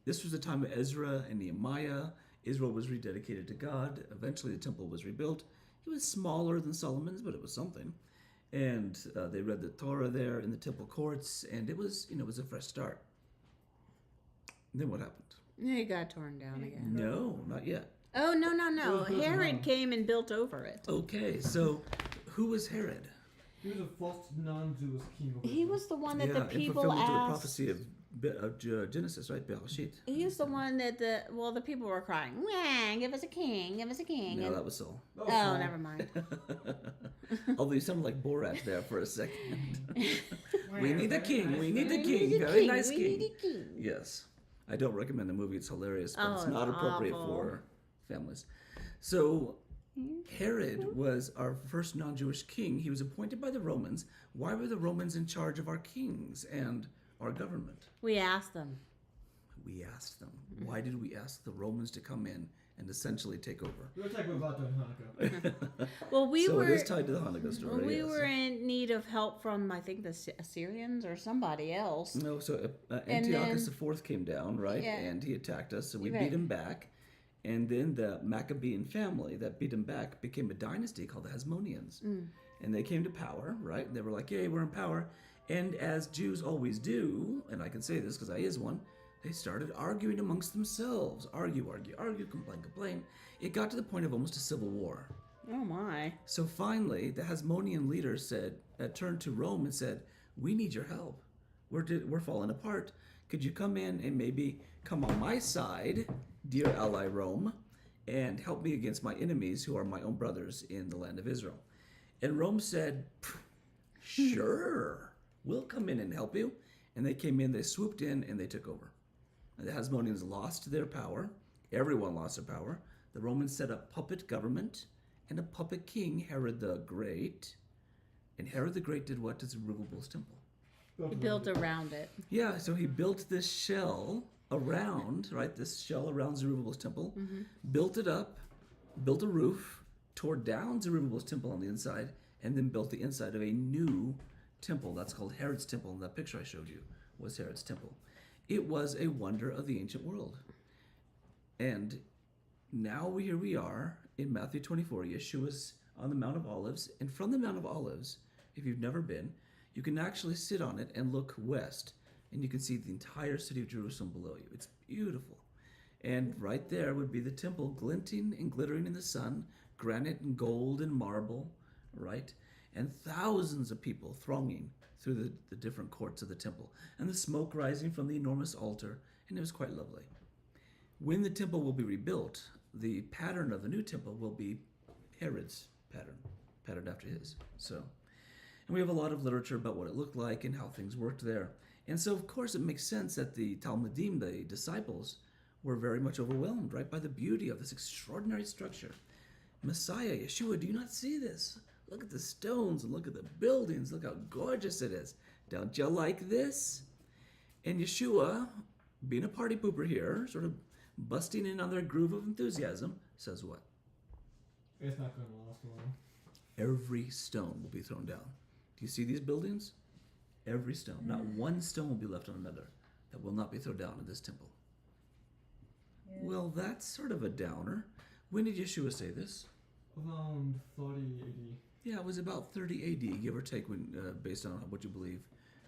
Speaker 1: This was the time of Ezra and Nehemiah. Israel was rededicated to God. Eventually the temple was rebuilt. It was smaller than Solomon's, but it was something. And they read the Torah there in the temple courts, and it was, it was a fresh start. Then what happened?
Speaker 2: It got torn down again.
Speaker 1: No, not yet.
Speaker 2: Oh, no.
Speaker 3: It was
Speaker 2: Herod
Speaker 3: wrong.
Speaker 2: came and built over it.
Speaker 1: Okay, so who was Herod?
Speaker 3: He was a false non-Jewish king. Of
Speaker 2: He
Speaker 3: Israel.
Speaker 2: was the one that the
Speaker 1: in
Speaker 2: people
Speaker 1: fulfillment to the
Speaker 2: asked.
Speaker 1: prophecy of Genesis, right? Prophecied.
Speaker 2: He was the one that the people were crying, "Wah, give us a king, give us a king."
Speaker 1: No,
Speaker 2: And-
Speaker 1: that was Saul.
Speaker 3: That was
Speaker 2: oh,
Speaker 3: Saul.
Speaker 2: never mind.
Speaker 1: Although you sounded like Borat there for a second. We
Speaker 3: Wow,
Speaker 1: need a
Speaker 3: very
Speaker 1: king.
Speaker 3: nice.
Speaker 1: We need a
Speaker 2: We
Speaker 1: king.
Speaker 2: need a
Speaker 1: Very
Speaker 2: king.
Speaker 1: nice
Speaker 2: We
Speaker 1: king.
Speaker 2: need a king.
Speaker 1: Yes. I don't recommend the movie. It's hilarious, but
Speaker 2: Oh,
Speaker 1: it's
Speaker 2: it's
Speaker 1: not appropriate
Speaker 2: awful.
Speaker 1: for families. So Herod was our first non-Jewish king. He was appointed by the Romans. Why were the Romans in charge of our kings and our government?
Speaker 2: We asked them.
Speaker 1: We asked them. Why did we ask the Romans to come in and essentially take over?
Speaker 3: We'll talk about that in Hanukkah.
Speaker 2: Well, we
Speaker 1: So
Speaker 2: were.
Speaker 1: it is tied to the Hanukkah story.
Speaker 2: We
Speaker 1: yes.
Speaker 2: were in need of help from, I think, the Assyrians or somebody else.
Speaker 1: No, so
Speaker 2: And
Speaker 1: Antiochus
Speaker 2: then-
Speaker 1: IV came down, right?
Speaker 2: Yeah.
Speaker 1: And he attacked us, so we
Speaker 2: Right.
Speaker 1: beat him back. And then the Maccabean family that beat him back became a dynasty called the Hasmoneans. And they came to power, right? They were like, yay, we're in power. And as Jews always do, and I can say this because I is one, they started arguing amongst themselves. Argue, complain. It got to the point of almost a civil war.
Speaker 2: Oh my!
Speaker 1: So finally, the Hasmonean leaders turned to Rome and said, we need your help. We're falling apart. Could you come in and maybe come on my side, dear ally Rome, and help me against my enemies who are my own brothers in the land of Israel? And Rome said, sure, we'll come in and help you. And they came in, they swooped in, and they took over. And the Hasmoneans lost their power. Everyone lost their power. The Romans set up puppet government and a puppet king, Herod the Great. And Herod the Great did what to Zerubbabel's temple?
Speaker 2: He built around it.
Speaker 1: Yeah, so he built this shell around, right, this shell around Zerubbabel's temple, built it up, built a roof, tore down Zerubbabel's temple on the inside, and then built the inside of a new temple. That's called Herod's temple. And that picture I showed you was Herod's temple. It was a wonder of the ancient world. And now here we are in Matthew 24. Yeshua's on the Mount of Olives. And from the Mount of Olives, if you've never been, you can actually sit on it and look west. And you can see the entire city of Jerusalem below you. It's beautiful. And right there would be the temple glinting and glittering in the sun, granite and gold and marble, right? And thousands of people thronging through the different courts of the temple, and the smoke rising from the enormous altar, and it was quite lovely. When the temple will be rebuilt, the pattern of the new temple will be Herod's pattern, patterned after his. So, and we have a lot of literature about what it looked like and how things worked there. And so, of course, it makes sense that the Talmudim, the disciples, were very much overwhelmed, right, by the beauty of this extraordinary structure. Messiah, Yeshua, do you not see this? Look at the stones and look at the buildings. Look how gorgeous it is. Don't you like this? And Yeshua, being a party pooper here, sort of busting in on their groove of enthusiasm, says what?
Speaker 3: It's not going to last long.
Speaker 1: Every stone will be thrown down. Do you see these buildings? Every stone. Not one stone will be left on another that will not be thrown down in this temple.
Speaker 4: Yeah.
Speaker 1: Well, that's sort of a downer. When did Yeshua say this?
Speaker 3: Around 30 AD.
Speaker 1: Yeah, it was about 30 AD, give or take, when based on what you believe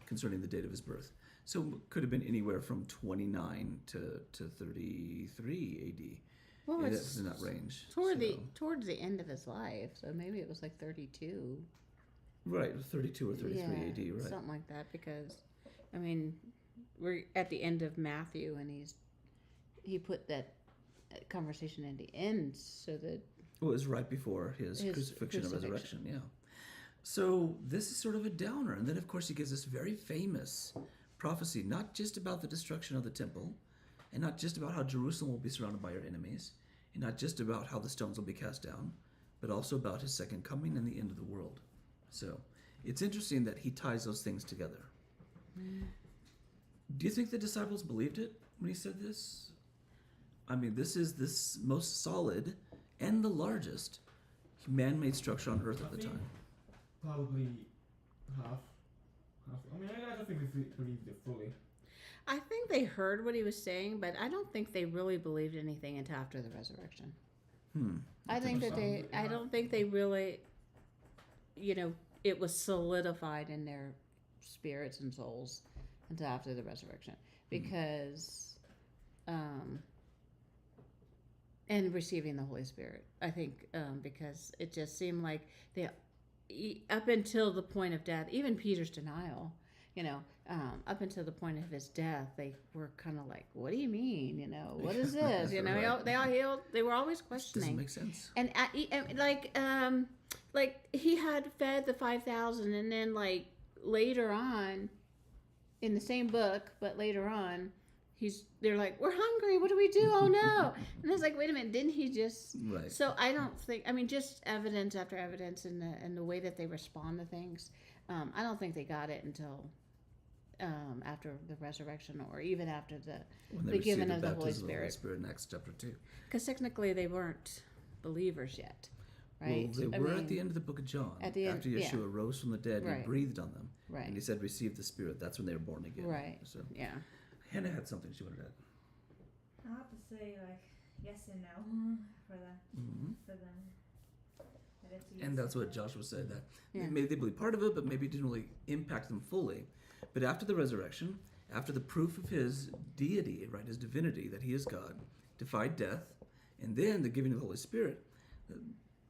Speaker 1: concerning the date of his birth. So it could have been anywhere from 29 to 33 AD.
Speaker 2: Well,
Speaker 1: Yeah,
Speaker 2: it's
Speaker 1: that's in that range.
Speaker 2: towards the end of his life, so maybe it was like 32.
Speaker 1: Right, 32 or 33
Speaker 2: yeah,
Speaker 1: AD, right?
Speaker 2: something like that. Because, I mean, we're at the end of Matthew, and he put that conversation in the end, so that
Speaker 1: Well, it was right before his crucifixion and resurrection, yeah. So this is sort of a downer. And then, of course, he gives this very famous prophecy, not just about the destruction of the temple, and not just about how Jerusalem will be surrounded by your enemies, and not just about how the stones will be cast down, but also about his second coming and the end of the world. So it's interesting that he ties those things together. Do you think the disciples believed it? when he said this? I mean, this is this most solid and the largest man-made structure on Earth at the time.
Speaker 3: Probably half. I mean, I don't think we believed it fully.
Speaker 2: I think they heard what he was saying, but I don't think they really believed anything until after the resurrection. I don't think they really, it was solidified in their spirits and souls until after the resurrection, because, and receiving the Holy Spirit. I think because it just seemed like up until the point of death, even Peter's denial, up until the point of his death, they were kind of like, "What do you mean? What is this?"
Speaker 1: Right.
Speaker 2: They were always questioning.
Speaker 1: Doesn't make sense.
Speaker 2: And like he had fed the 5,000, and then like later on, in the same book, but later on, they're like, "We're hungry. What do we do? Oh no!" And it's like, wait a minute, didn't he just?
Speaker 1: Right.
Speaker 2: So I don't think. I mean, just evidence after evidence, and the way that they respond to things. I don't think they got it until after the resurrection, or even after the giving of the Holy Spirit.
Speaker 1: In Acts chapter 2.
Speaker 2: Because technically they weren't believers yet, right?
Speaker 1: Well, they were at the end of the book of John. After Yeshua rose from the dead,
Speaker 2: Right.
Speaker 1: he breathed on them.
Speaker 2: Right.
Speaker 1: And he said, receive the Spirit. That's when they were born again.
Speaker 2: Right.
Speaker 1: So
Speaker 2: Yeah.
Speaker 1: Hannah had something she wanted to add.
Speaker 4: I have to say, like, yes and no for that.
Speaker 1: Mm-hmm.
Speaker 4: For them. That it's a yes
Speaker 1: And that's what
Speaker 4: no.
Speaker 1: Joshua said, that
Speaker 2: Yeah.
Speaker 1: maybe they believed part of it, but maybe it didn't really impact them fully. But after the resurrection, after the proof of his deity, right, his divinity, that he is God, defied death, and then the giving of the Holy Spirit,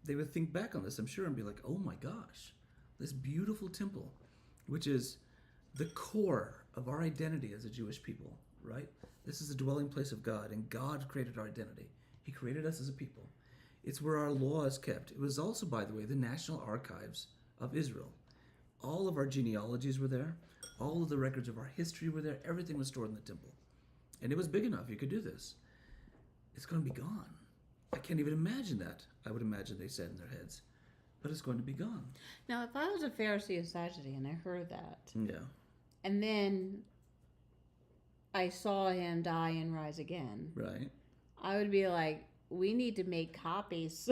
Speaker 1: they would think back on this, I'm sure, and be like, oh my gosh, this beautiful temple, which is the core of our identity as a Jewish people, right? This is the dwelling place of God, and God created our identity. He created us as a people. It's where our law is kept. It was also, by the way, the National Archives of Israel. All of our genealogies were there. All of the records of our history were there. Everything was stored in the temple. And it was big enough. You could do this. It's going to be gone. I can't even imagine that. I would imagine they said in their heads. But it's going to be gone.
Speaker 2: Now, if I was a Pharisee and Sadducee and I heard that,
Speaker 1: Yeah.
Speaker 2: and then I saw him die and rise again,
Speaker 1: Right.
Speaker 2: I would be like, we need to make copies.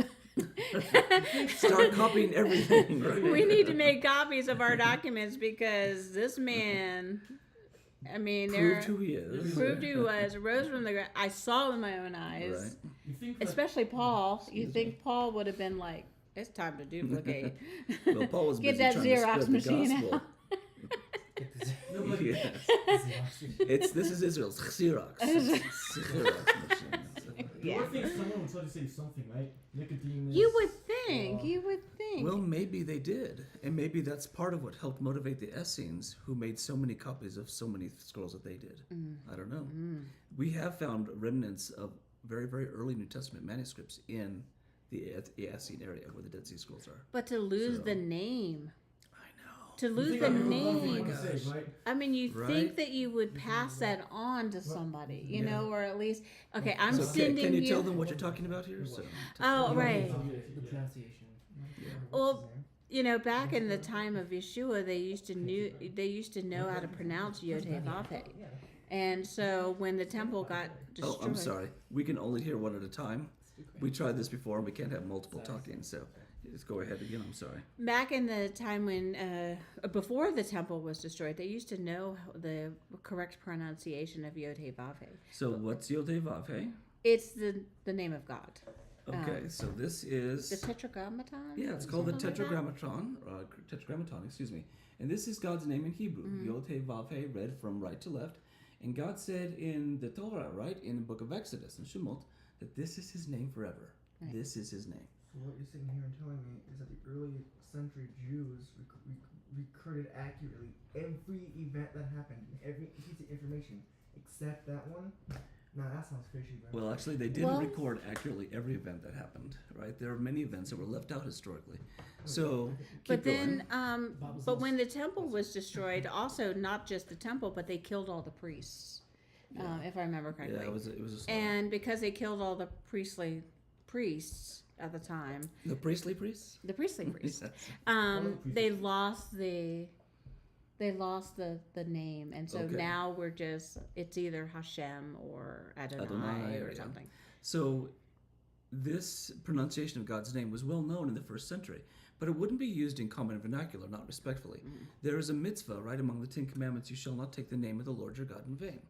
Speaker 1: Start copying everything. Right?
Speaker 2: We need to make copies of our documents, because this man, I mean,
Speaker 1: Proved who he is.
Speaker 2: proved who he was, rose from the ground. I saw with my own eyes.
Speaker 1: Right.
Speaker 3: You think that
Speaker 2: Especially Paul. You
Speaker 1: Excuse
Speaker 2: think Paul would have been like, it's time to duplicate.
Speaker 1: Well, Paul was
Speaker 2: Get
Speaker 1: busy
Speaker 2: that
Speaker 1: trying to
Speaker 2: Xerox
Speaker 1: spread the
Speaker 2: machine
Speaker 1: gospel.
Speaker 2: out.
Speaker 3: nobody.
Speaker 1: Yes. This is Israel's Xerox. Xerox machine.
Speaker 3: You would think someone would try to say something, right? Nicodemus.
Speaker 2: You would think. You would think.
Speaker 1: Well, maybe they did. And maybe that's part of what helped motivate the Essenes, who made so many copies of so many scrolls that they did. I don't know. We have found remnants of very, very early New Testament manuscripts in the Essene area where the Dead Sea Scrolls are.
Speaker 2: But to lose
Speaker 1: So-
Speaker 2: the name.
Speaker 1: I know.
Speaker 2: To
Speaker 3: You
Speaker 2: lose
Speaker 3: think
Speaker 2: the
Speaker 3: everyone would
Speaker 2: name.
Speaker 3: want to say,
Speaker 1: gosh.
Speaker 3: right?
Speaker 2: I mean, you
Speaker 1: Right?
Speaker 2: think that you would pass that on to somebody, you know, or at least, okay, I'm
Speaker 1: So
Speaker 2: sending
Speaker 1: can you
Speaker 2: you.
Speaker 1: tell them what you're talking about here? So,
Speaker 2: Oh, right.
Speaker 3: The pronunciation.
Speaker 2: Well, you know, back in the time of Yeshua, they used to know how to pronounce Yod He Vav He. And so when the temple got destroyed,
Speaker 1: oh, I'm sorry. We can only hear one at a time. We tried this before, and we can't have multiple talking. So, let's go ahead again. I'm sorry.
Speaker 2: back in the time when before the temple was destroyed, they used to know the correct pronunciation of Yod He Vav He.
Speaker 1: So, what's Yod He Vav He?
Speaker 2: It's the name of God.
Speaker 1: Okay, so this is
Speaker 2: The Tetragrammaton.
Speaker 1: yeah, it's called the
Speaker 2: Something like that?
Speaker 1: Tetragrammaton, excuse me. And this is God's name in Hebrew.
Speaker 2: Mm-hmm.
Speaker 1: Yod He Vav He, read from right to left. And God said in the Torah, right, in the book of Exodus and Shemot, that this is His name forever.
Speaker 2: Right.
Speaker 1: This is His name.
Speaker 5: So what you're sitting here and telling me is that the early century Jews recorded accurately every event that happened, every piece of information, except that one? Nah, that sounds fishy, bro.
Speaker 1: Well, actually, they didn't
Speaker 2: Well-
Speaker 1: record accurately every event that happened, right? There are many events that were left out historically. So, keep
Speaker 2: But
Speaker 1: going.
Speaker 2: then, but when the temple was destroyed, also not just the temple, but they killed all the priests, if I remember correctly.
Speaker 1: Yeah, it was a slaughter.
Speaker 2: And because they killed all the priests at the time,
Speaker 1: The priestly priests?
Speaker 2: the priestly priests,
Speaker 1: Yes.
Speaker 2: they lost the They lost the name, and so
Speaker 1: Okay.
Speaker 2: now it's either Hashem or Adonai,
Speaker 1: Adonai,
Speaker 2: or
Speaker 1: yeah.
Speaker 2: something.
Speaker 1: So this pronunciation of God's name was well known in the first century, but it wouldn't be used in common vernacular, not respectfully. There is a mitzvah, right, among the Ten Commandments, you shall not take the name of the Lord your God in vain.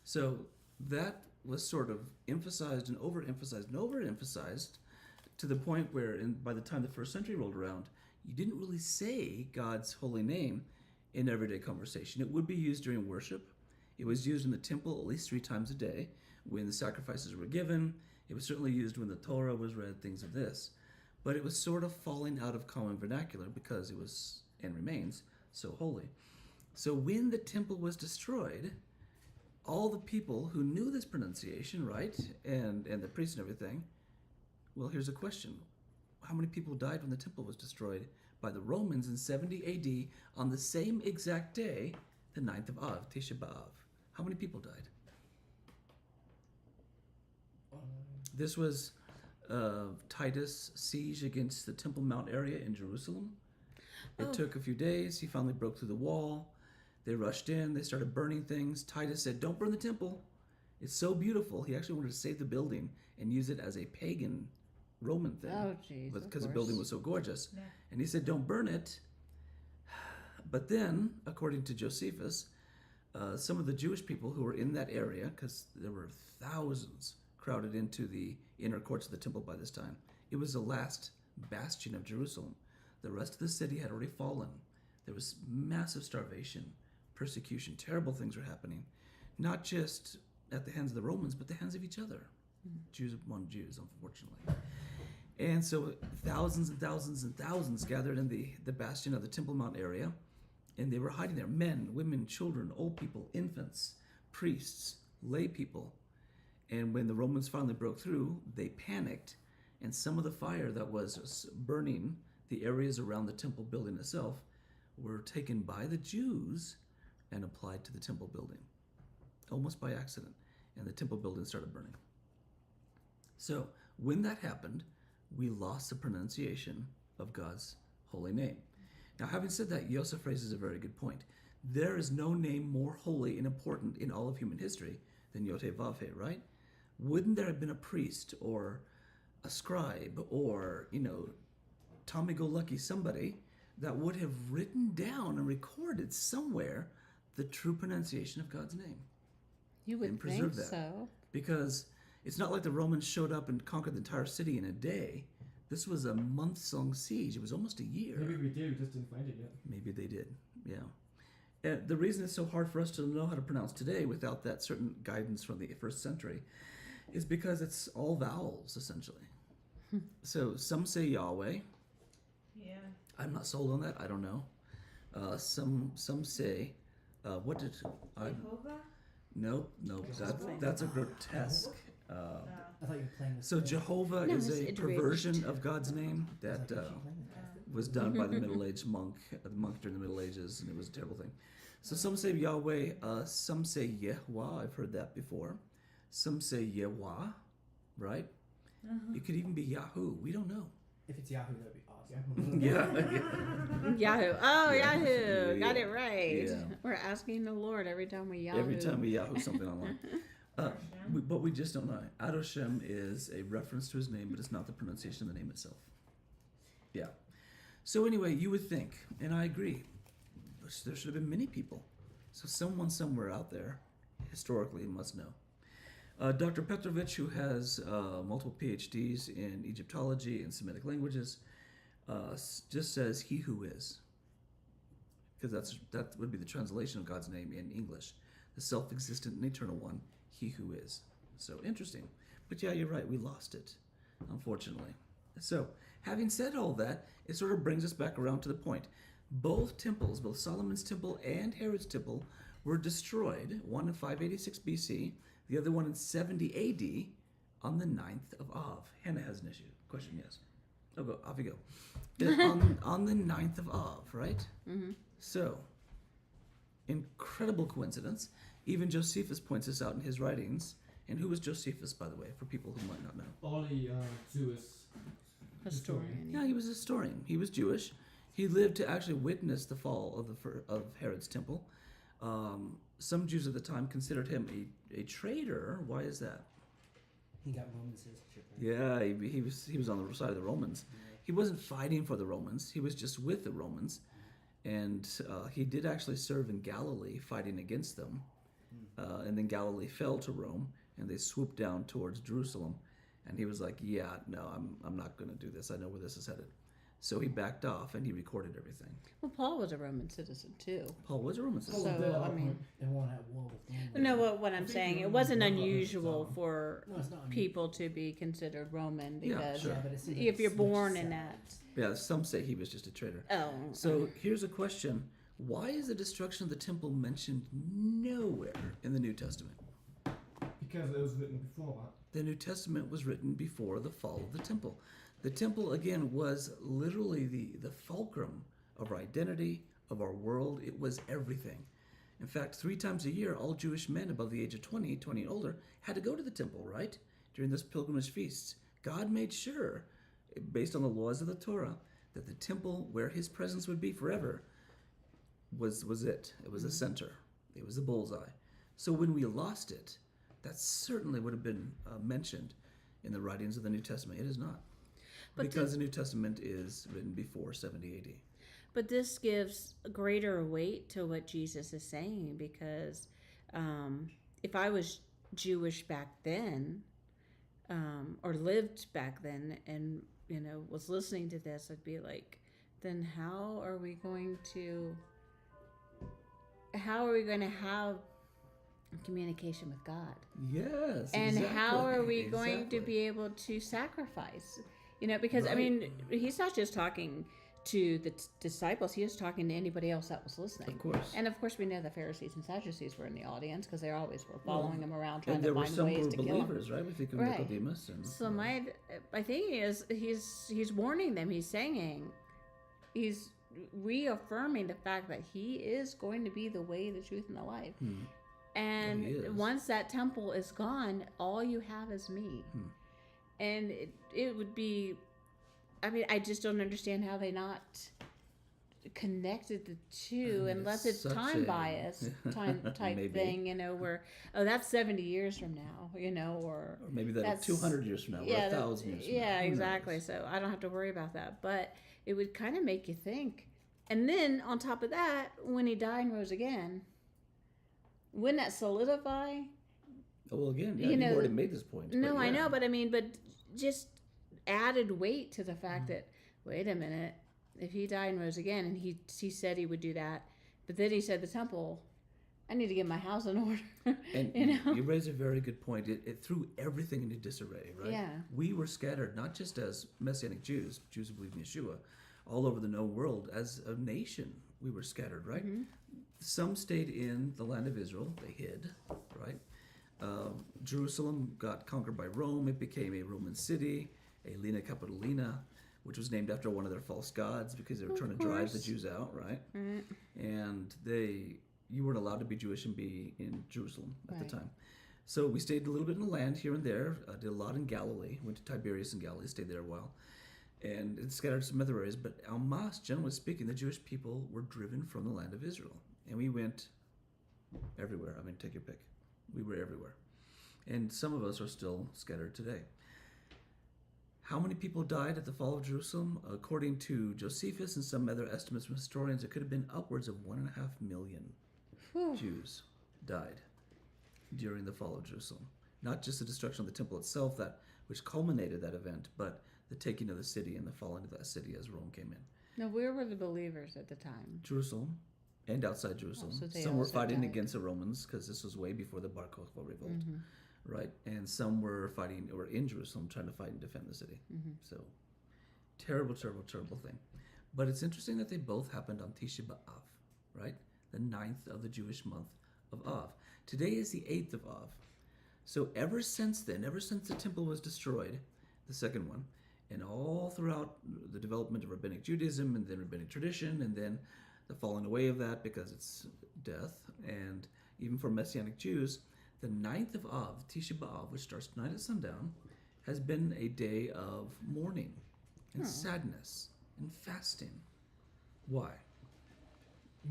Speaker 1: So that was sort of emphasized and overemphasized to the point where by the time the first century rolled around, you didn't really say God's holy name in everyday conversation. It would be used during worship. It was used in the temple at least 3 times a day when the sacrifices were given. It was certainly used when the Torah was read, things of this. But it was sort of falling out of common vernacular because it was, and remains, so holy. So when the temple was destroyed, all the people who knew this pronunciation, right, and the priests and everything, well, here's a question. How many people died when the temple was destroyed by the Romans in 70 AD on the same exact day, the 9th of Av, Tisha B'Av? How many people died? This was Titus' siege against the Temple Mount area in Jerusalem. It took a few days. He finally broke through the wall. They rushed in. They started burning things. Titus said, "Don't burn the temple. It's so beautiful." He actually wanted to save the building and use it as a pagan Roman thing.
Speaker 2: Oh, jeez.
Speaker 1: Because the building was so gorgeous.
Speaker 4: Yeah.
Speaker 1: And he said, "Don't burn it." But then, according to Josephus, some of the Jewish people who were in that area, because there were thousands crowded into the inner courts of the temple by this time, it was the last bastion of Jerusalem. The rest of the city had already fallen. There was massive starvation, persecution, terrible things were happening, not just at the hands of the Romans, but the hands of each other. Jews among Jews, unfortunately. And so thousands and thousands and thousands gathered in the bastion of the Temple Mount area, and they were hiding there. Men, women, children, old people, infants, priests, lay people. And when the Romans finally broke through, they panicked, and some of the fire that was burning the areas around the temple building itself were taken by the Jews and applied to the temple building, almost by accident, and the temple building started burning. So when that happened, we lost the pronunciation of God's holy name. Now, having said that, Yosef raises a very good point. There is no name more holy and important in all of human history than Yotevavhe, right? Wouldn't there have been a priest or a scribe or, Tommy-go-lucky somebody that would have written down and recorded somewhere the true pronunciation of God's name?
Speaker 2: You would
Speaker 1: and
Speaker 2: think
Speaker 1: preserve that.
Speaker 2: so.
Speaker 1: Because it's not like the Romans showed up and conquered the entire city in a day. This was a months-long siege. It was almost a year.
Speaker 3: Maybe we did, we just didn't find it yet.
Speaker 1: Maybe they did, yeah. And the reason it's so hard for us to know how to pronounce today without that certain guidance from the first century is because it's all vowels, essentially. So some say Yahweh.
Speaker 4: Yeah.
Speaker 1: I'm not sold on that. I don't know. Some say, what did I?
Speaker 4: Jehovah?
Speaker 1: No, that's a grotesque.
Speaker 5: I thought you were playing this.
Speaker 1: So Jehovah
Speaker 2: No,
Speaker 1: is
Speaker 2: it's
Speaker 1: a
Speaker 2: iterated.
Speaker 1: perversion of God's name that
Speaker 5: Playing
Speaker 1: was done by the middle-aged monk, the monk during the Middle Ages, and it was a terrible thing. So some say Yahweh, some say Yehwah. I've heard that before. Some say Yehwah, right? It could even be Yahoo. We don't know.
Speaker 5: If it's Yahoo, that'd be awesome.
Speaker 1: Yeah.
Speaker 2: Yahoo. Oh,
Speaker 1: Yeah.
Speaker 2: Yahoo. Got
Speaker 1: Yeah.
Speaker 2: it right.
Speaker 1: Yeah.
Speaker 2: We're asking the Lord every time we Yahoo.
Speaker 1: Every time we Yahoo something online.
Speaker 4: Hashem?
Speaker 1: But we just don't know. Adoshem is a reference to his name, but it's not the pronunciation of the name itself. Yeah. So anyway, you would think, and I agree, there should have been many people. So someone somewhere out there, historically, must know. Dr. Petrovich, who has multiple PhDs in Egyptology and Semitic languages, just says "He who is," because that would be the translation of God's name in English, the self-existent and eternal one, He who is. So interesting. But yeah, you're right. We lost it, unfortunately. So having said all that, it sort of brings us back around to the point. Both temples, both Solomon's temple and Herod's temple, were destroyed, one in 586 BC, the other one in 70 AD, on the 9th of Av. Hannah has an issue. Question, yes. Oh, off you go. on the 9th of Av, right?
Speaker 2: Mm-hmm.
Speaker 1: So, incredible coincidence. Even Josephus points this out in his writings. And who was Josephus, by the way, for people who might not know?
Speaker 3: All the Jewish
Speaker 2: Historian.
Speaker 1: Yeah, he was a historian. He was Jewish. He lived to actually witness the fall of Herod's temple. Some Jews at the time considered him a traitor. Why is that?
Speaker 6: He got Roman citizenship. Right?
Speaker 1: Yeah, he was on the side of the Romans. He wasn't fighting for the Romans. He was just with the Romans, and he did actually serve in Galilee, fighting against them. And then Galilee fell to Rome, and they swooped down towards Jerusalem. And he was like, "Yeah, no, I'm not going to do this. I know where this is headed." So he backed off, and he recorded everything.
Speaker 2: Well, Paul was a Roman citizen too.
Speaker 1: Paul was a Roman citizen.
Speaker 3: Paul was
Speaker 2: So,
Speaker 3: dead at
Speaker 2: I
Speaker 3: that
Speaker 2: mean-
Speaker 3: point.
Speaker 6: They won't have war with Rome.
Speaker 2: No, what I'm
Speaker 3: think
Speaker 2: saying,
Speaker 3: the
Speaker 2: it
Speaker 3: Romans
Speaker 2: wasn't
Speaker 3: never had
Speaker 2: unusual
Speaker 3: some.
Speaker 2: for
Speaker 6: No, it's not.
Speaker 2: people to be considered Roman
Speaker 1: Yeah,
Speaker 2: because
Speaker 1: sure.
Speaker 6: Yeah, but it's
Speaker 2: if you're born in that.
Speaker 1: Yeah, some say he was just a traitor.
Speaker 2: Oh.
Speaker 1: So here's a question. Why is the destruction of the temple mentioned nowhere in the New Testament?
Speaker 3: Because it was written before that.
Speaker 1: The New Testament was written before the fall of the temple. The temple, again, was literally the fulcrum of our identity, of our world. It was everything. In fact, 3 times a year, all Jewish men above the age of 20 and older, had to go to the temple, right? During those pilgrimage feasts. God made sure, based on the laws of the Torah, that the temple where his presence would be forever was it. It was the center. It was the bullseye. So when we lost it, that certainly would have been mentioned in the writings of the New Testament. It is not.
Speaker 2: But
Speaker 1: Because the New Testament is written before 70 AD.
Speaker 2: But this gives greater weight to what Jesus is saying because if I was Jewish back then, or lived back then, and was listening to this, I'd be like, then how are we going to have communication with God?
Speaker 1: Yes.
Speaker 2: And how are we
Speaker 1: exactly,
Speaker 2: going to be able to sacrifice? Because I mean, he's not just talking to the disciples, he was talking to anybody else that was listening.
Speaker 1: Of course.
Speaker 2: And of course, we know the Pharisees and Sadducees were in the audience because they always were following him around trying
Speaker 1: And
Speaker 2: to
Speaker 1: there were
Speaker 2: find
Speaker 1: some
Speaker 2: ways
Speaker 1: who were
Speaker 2: to kill him.
Speaker 1: believers, right? We think of
Speaker 2: Right.
Speaker 1: Nicodemus. And,
Speaker 2: So my thing is, he's warning them. He's saying, he's reaffirming the fact that he is going to be the way, the truth, and the life. And
Speaker 1: He is.
Speaker 2: once that temple is gone, all you have is me. And it would be, I mean, I just don't understand how they not connected the two,
Speaker 1: mean,
Speaker 2: unless
Speaker 1: it's
Speaker 2: it's
Speaker 1: such
Speaker 2: time
Speaker 1: a-
Speaker 2: bias type
Speaker 1: Maybe.
Speaker 2: thing, where, oh, that's 70 years from now, or
Speaker 1: Or maybe that
Speaker 2: that's-
Speaker 1: 200 years from now, or
Speaker 2: that-
Speaker 1: 1,000 years from now.
Speaker 2: yeah,
Speaker 1: Who
Speaker 2: exactly.
Speaker 1: knows?
Speaker 2: So I don't have to worry about that. But it would kind of make you think. And then on top of that, when he died and rose again, wouldn't that solidify?
Speaker 1: Oh, well, again,
Speaker 2: You
Speaker 1: you've
Speaker 2: know,
Speaker 1: already made this point.
Speaker 2: No,
Speaker 1: but
Speaker 2: I
Speaker 1: yeah.
Speaker 2: know, but I mean, but just added weight to the fact that, wait a minute, if he died and rose again, and he said he would do that, but then he said the temple, I need to get my house in order.
Speaker 1: And you raise a very good point. It threw everything into disarray, right?
Speaker 2: Yeah.
Speaker 1: We were scattered, not just as Messianic Jews who believe in Yeshua, all over the known world. As a nation, we were scattered, right? Some stayed in the land of Israel. They hid, right? Jerusalem got conquered by Rome. It became a Roman city, Aelina Capitolina, which was named after one of their false gods because they were trying to drive the
Speaker 2: course.
Speaker 1: Jews out, right? And you weren't allowed to be Jewish and be in Jerusalem at
Speaker 2: Right.
Speaker 1: the time. So we stayed a little bit in the land here and there. Did a lot in Galilee. Went to Tiberias in Galilee. Stayed there a while, and it scattered some other areas. But en masse, generally speaking, the Jewish people were driven from the land of Israel, and we went everywhere. I mean, take your pick. We were everywhere, and some of us are still scattered today. How many people died at the fall of Jerusalem? According to Josephus and some other estimates from historians, it could have been upwards of 1.5 million Jews died during the fall of Jerusalem. Not just the destruction of the temple itself, which culminated that event, but the taking of the city and the falling of that city as Rome came in.
Speaker 2: Now, where were the believers at the time?
Speaker 1: Jerusalem and outside Jerusalem.
Speaker 2: so they
Speaker 1: Some were
Speaker 2: also
Speaker 1: fighting
Speaker 2: died.
Speaker 1: against the Romans because this was way before the Bar Kokhba revolt, right? And some were fighting or in Jerusalem trying to fight and defend the city. So terrible, terrible, terrible thing. But it's interesting that they both happened on Tisha B'Av, right? The 9th of the Jewish month of Av. Today is the 8th of Av. So ever since then, ever since the temple was destroyed, the second one, and all throughout the development of Rabbinic Judaism and then Rabbinic tradition and then the falling away of that because it's death, and even for Messianic Jews, the 9th of Av, Tisha B'Av, which starts tonight at sundown, has been a day of mourning and sadness and fasting. Why?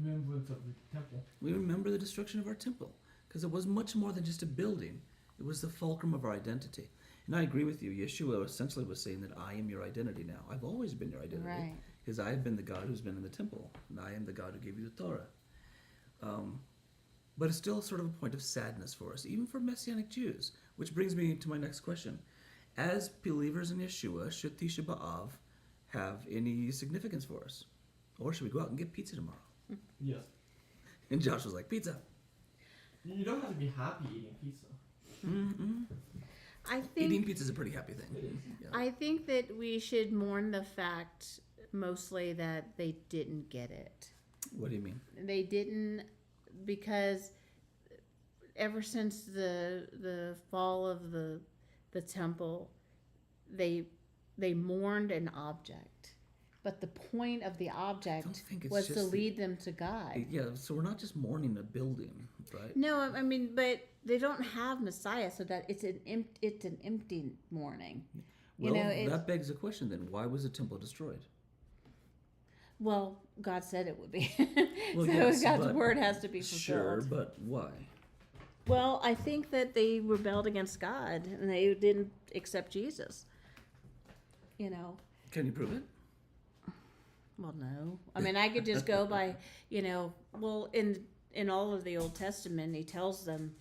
Speaker 3: Remembrance of the temple.
Speaker 1: We remember the destruction of our temple because it was much more than just a building. It was the fulcrum of our identity. And I agree with you. Yeshua essentially was saying that I am your identity now. I've always been your identity.
Speaker 2: Right.
Speaker 1: Because I have been the God who's been in the temple. And I am the God who gave you the Torah. But it's still sort of a point of sadness for us, even for Messianic Jews. Which brings me to my next question. As believers in Yeshua, should Tisha B'Av have any significance for us? Or should we go out and get pizza tomorrow?
Speaker 3: Yes.
Speaker 1: And Josh was like, pizza.
Speaker 3: You don't have to be happy eating pizza.
Speaker 1: Mm-mm.
Speaker 2: I
Speaker 1: Eating
Speaker 2: think
Speaker 1: pizza is a pretty happy thing. Yeah.
Speaker 2: I think that we should mourn the fact mostly that they didn't get it.
Speaker 1: What do you mean?
Speaker 2: They didn't, because ever since the fall of the temple, they mourned an object, but the point of the
Speaker 1: I don't
Speaker 2: object
Speaker 1: think it's
Speaker 2: was
Speaker 1: just
Speaker 2: to lead them to God.
Speaker 1: Yeah, so we're not just mourning a building, right?
Speaker 2: No, I mean, but they don't have Messiah, so that it's an empty mourning.
Speaker 1: Well,
Speaker 2: it's,
Speaker 1: that begs the question then: why was the temple destroyed?
Speaker 2: well, God said it would be,
Speaker 1: Well,
Speaker 2: so
Speaker 1: yes,
Speaker 2: God's
Speaker 1: but-
Speaker 2: word has to be fulfilled.
Speaker 1: Sure, but why?
Speaker 2: Well, I think that they rebelled against God and they didn't accept Jesus.
Speaker 1: Can you prove it?
Speaker 2: Well, no. I mean, I could just go by, well, in all of the Old Testament, he tells them,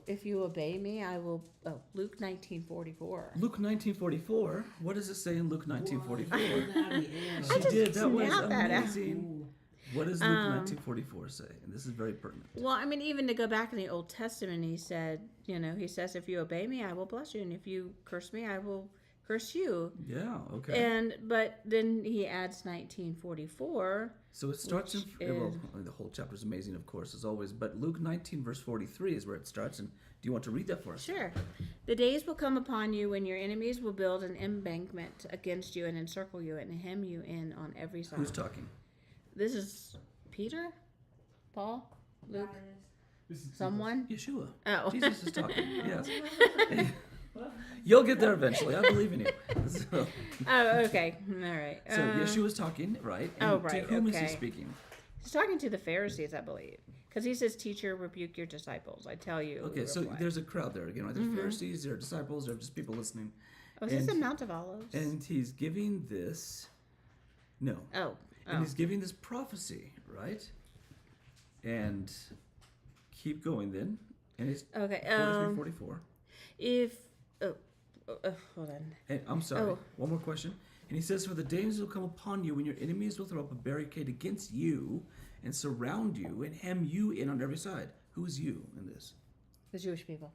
Speaker 2: if you obey me, I will. Oh, Luke 19:44.
Speaker 1: Luke 19:44. What does it say in Luke 19:44?
Speaker 2: I
Speaker 1: She
Speaker 2: just
Speaker 1: did. That was
Speaker 2: snapped that out.
Speaker 1: amazing. What does Luke 19:44 say? And this is very pertinent.
Speaker 2: Well, I mean, even to go back in the Old Testament, he said, he says, if you obey me, I will bless you, and if you curse me, I will curse you.
Speaker 1: Yeah. Okay.
Speaker 2: But then he adds 19:44.
Speaker 1: So it starts in.
Speaker 2: which
Speaker 1: Well,
Speaker 2: is-
Speaker 1: the whole chapter is amazing, of course, as always. But Luke 19 verse 43 is where it starts. And do you want to read that for us?
Speaker 2: Sure. The days will come upon you when your enemies will build an embankment against you and encircle you and hem you in on every side.
Speaker 1: Who's talking?
Speaker 2: This is Peter? Paul? Luke?
Speaker 4: That is.
Speaker 3: This is
Speaker 2: Someone?
Speaker 1: Yeshua.
Speaker 2: Oh.
Speaker 1: Jesus is talking. Yes. You'll get there eventually. I believe in you. So,
Speaker 2: Oh, okay. All right.
Speaker 1: so Yeshua's talking, right?
Speaker 2: Oh,
Speaker 1: And
Speaker 2: right,
Speaker 1: To whom is he
Speaker 2: okay.
Speaker 1: speaking?
Speaker 2: He's talking to the Pharisees, I believe. Because he says, teacher, rebuke your disciples. I tell you.
Speaker 1: Okay, so
Speaker 2: reply.
Speaker 1: there's a crowd there again, right? There's Pharisees, there are disciples, there are just people listening.
Speaker 2: Oh, is this the
Speaker 1: and-
Speaker 2: Mount of Olives?
Speaker 1: And he's giving this, no,
Speaker 2: oh.
Speaker 1: and he's giving this prophecy, right? And keep going then. And it's
Speaker 2: Okay.
Speaker 1: 43, 44.
Speaker 2: If. Hold on.
Speaker 1: And I'm sorry,
Speaker 2: Oh.
Speaker 1: one more question. And he says, for the days will come upon you when your enemies will throw up a barricade against you and surround you and hem you in on every side. Who's you in this?
Speaker 2: The Jewish people.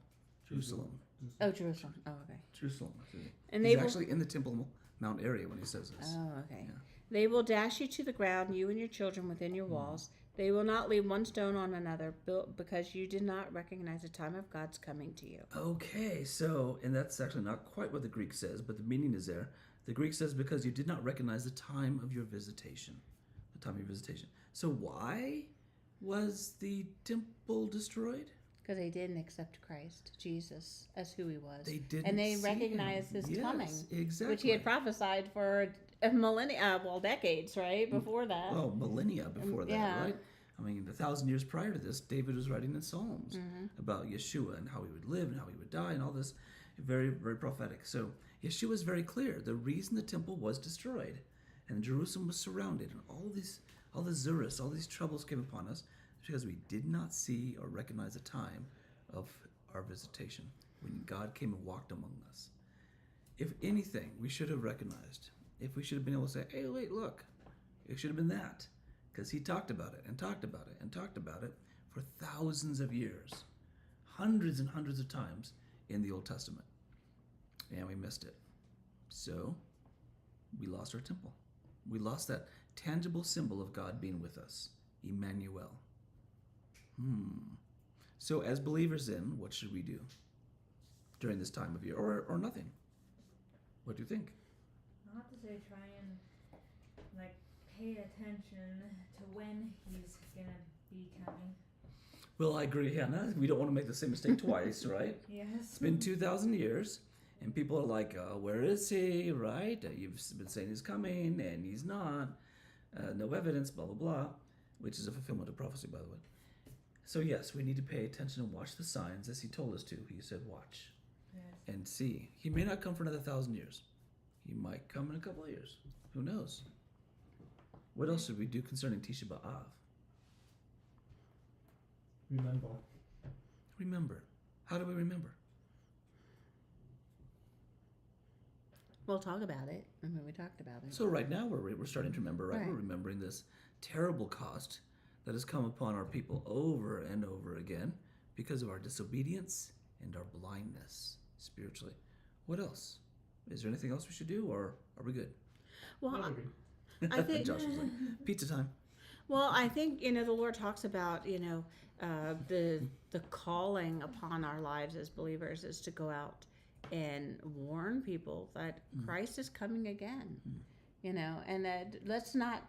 Speaker 1: Jerusalem.
Speaker 2: Oh, Jerusalem. Oh, okay.
Speaker 1: Jerusalem.
Speaker 2: And
Speaker 1: He's
Speaker 2: they will.
Speaker 1: actually in the Temple Mount area when he says this.
Speaker 2: Oh, okay.
Speaker 1: Yeah.
Speaker 2: They will dash you to the ground, you and your children within your walls. They will not leave one stone on another, built because you did not recognize the time of God's coming to you.
Speaker 1: Okay, so, and that's actually not quite what the Greek says, but the meaning is there. The Greek says, because you did not recognize the time of your visitation. The time of your visitation. So why was the temple destroyed?
Speaker 2: Because they didn't accept Christ, Jesus, as who he was.
Speaker 1: They didn't
Speaker 2: and they
Speaker 1: see
Speaker 2: recognized
Speaker 1: him.
Speaker 2: his
Speaker 1: Yes,
Speaker 2: coming,
Speaker 1: exactly.
Speaker 2: which he had prophesied for a millennia, decades, right? Before that.
Speaker 1: Well, millennia before that,
Speaker 2: yeah.
Speaker 1: right? I mean, 1,000 years prior to this, David was writing in Psalms about Yeshua and how he would live and how he would die and all this. Very, very prophetic. So Yeshua is very clear. The reason the temple was destroyed and Jerusalem was surrounded and all the Zurus, all these troubles came upon us is because we did not see or recognize the time of our visitation when God came and walked among us. If anything, we should have recognized. If we should have been able to say, hey, wait, look, it should have been that. Because he talked about it and talked about it and talked about it for thousands of years, hundreds and hundreds of times in the Old Testament. And we missed it. So we lost our temple. We lost that tangible symbol of God being with us, Emmanuel. So as believers then, what should we do during this time of year? Or nothing? What do you think?
Speaker 4: I'll have to say try and pay attention to when he's gonna be coming.
Speaker 1: Well, I agree, Hannah. We don't want to make the same mistake twice, right?
Speaker 4: Yes.
Speaker 1: It's been 2,000 years, and people are like, where is he, right? You've been saying he's coming, and he's not. no evidence, blah, blah, blah, which is a fulfillment of prophecy, by the way. So, yes, we need to pay attention and watch the signs as he told us to. He said, watch
Speaker 4: Yes.
Speaker 1: and see. He may not come for another 1,000 years. He might come in a couple of years. Who knows? What else should we do concerning Tisha B'Av?
Speaker 3: Remember.
Speaker 1: Remember. How do we remember?
Speaker 2: We'll talk about it. I mean, we talked about it.
Speaker 1: So right now we're starting to remember, right?
Speaker 2: Right.
Speaker 1: We're remembering this terrible cost that has come upon our people over and over again because of our disobedience and our blindness spiritually. What else? Is there anything else we should do, or are we good?
Speaker 2: Well,
Speaker 3: Very good.
Speaker 2: I think.
Speaker 1: Josh was like, pizza time.
Speaker 2: Well, I think the Lord talks about the calling upon our lives as believers is to go out and warn people that Christ is coming again. And that let's not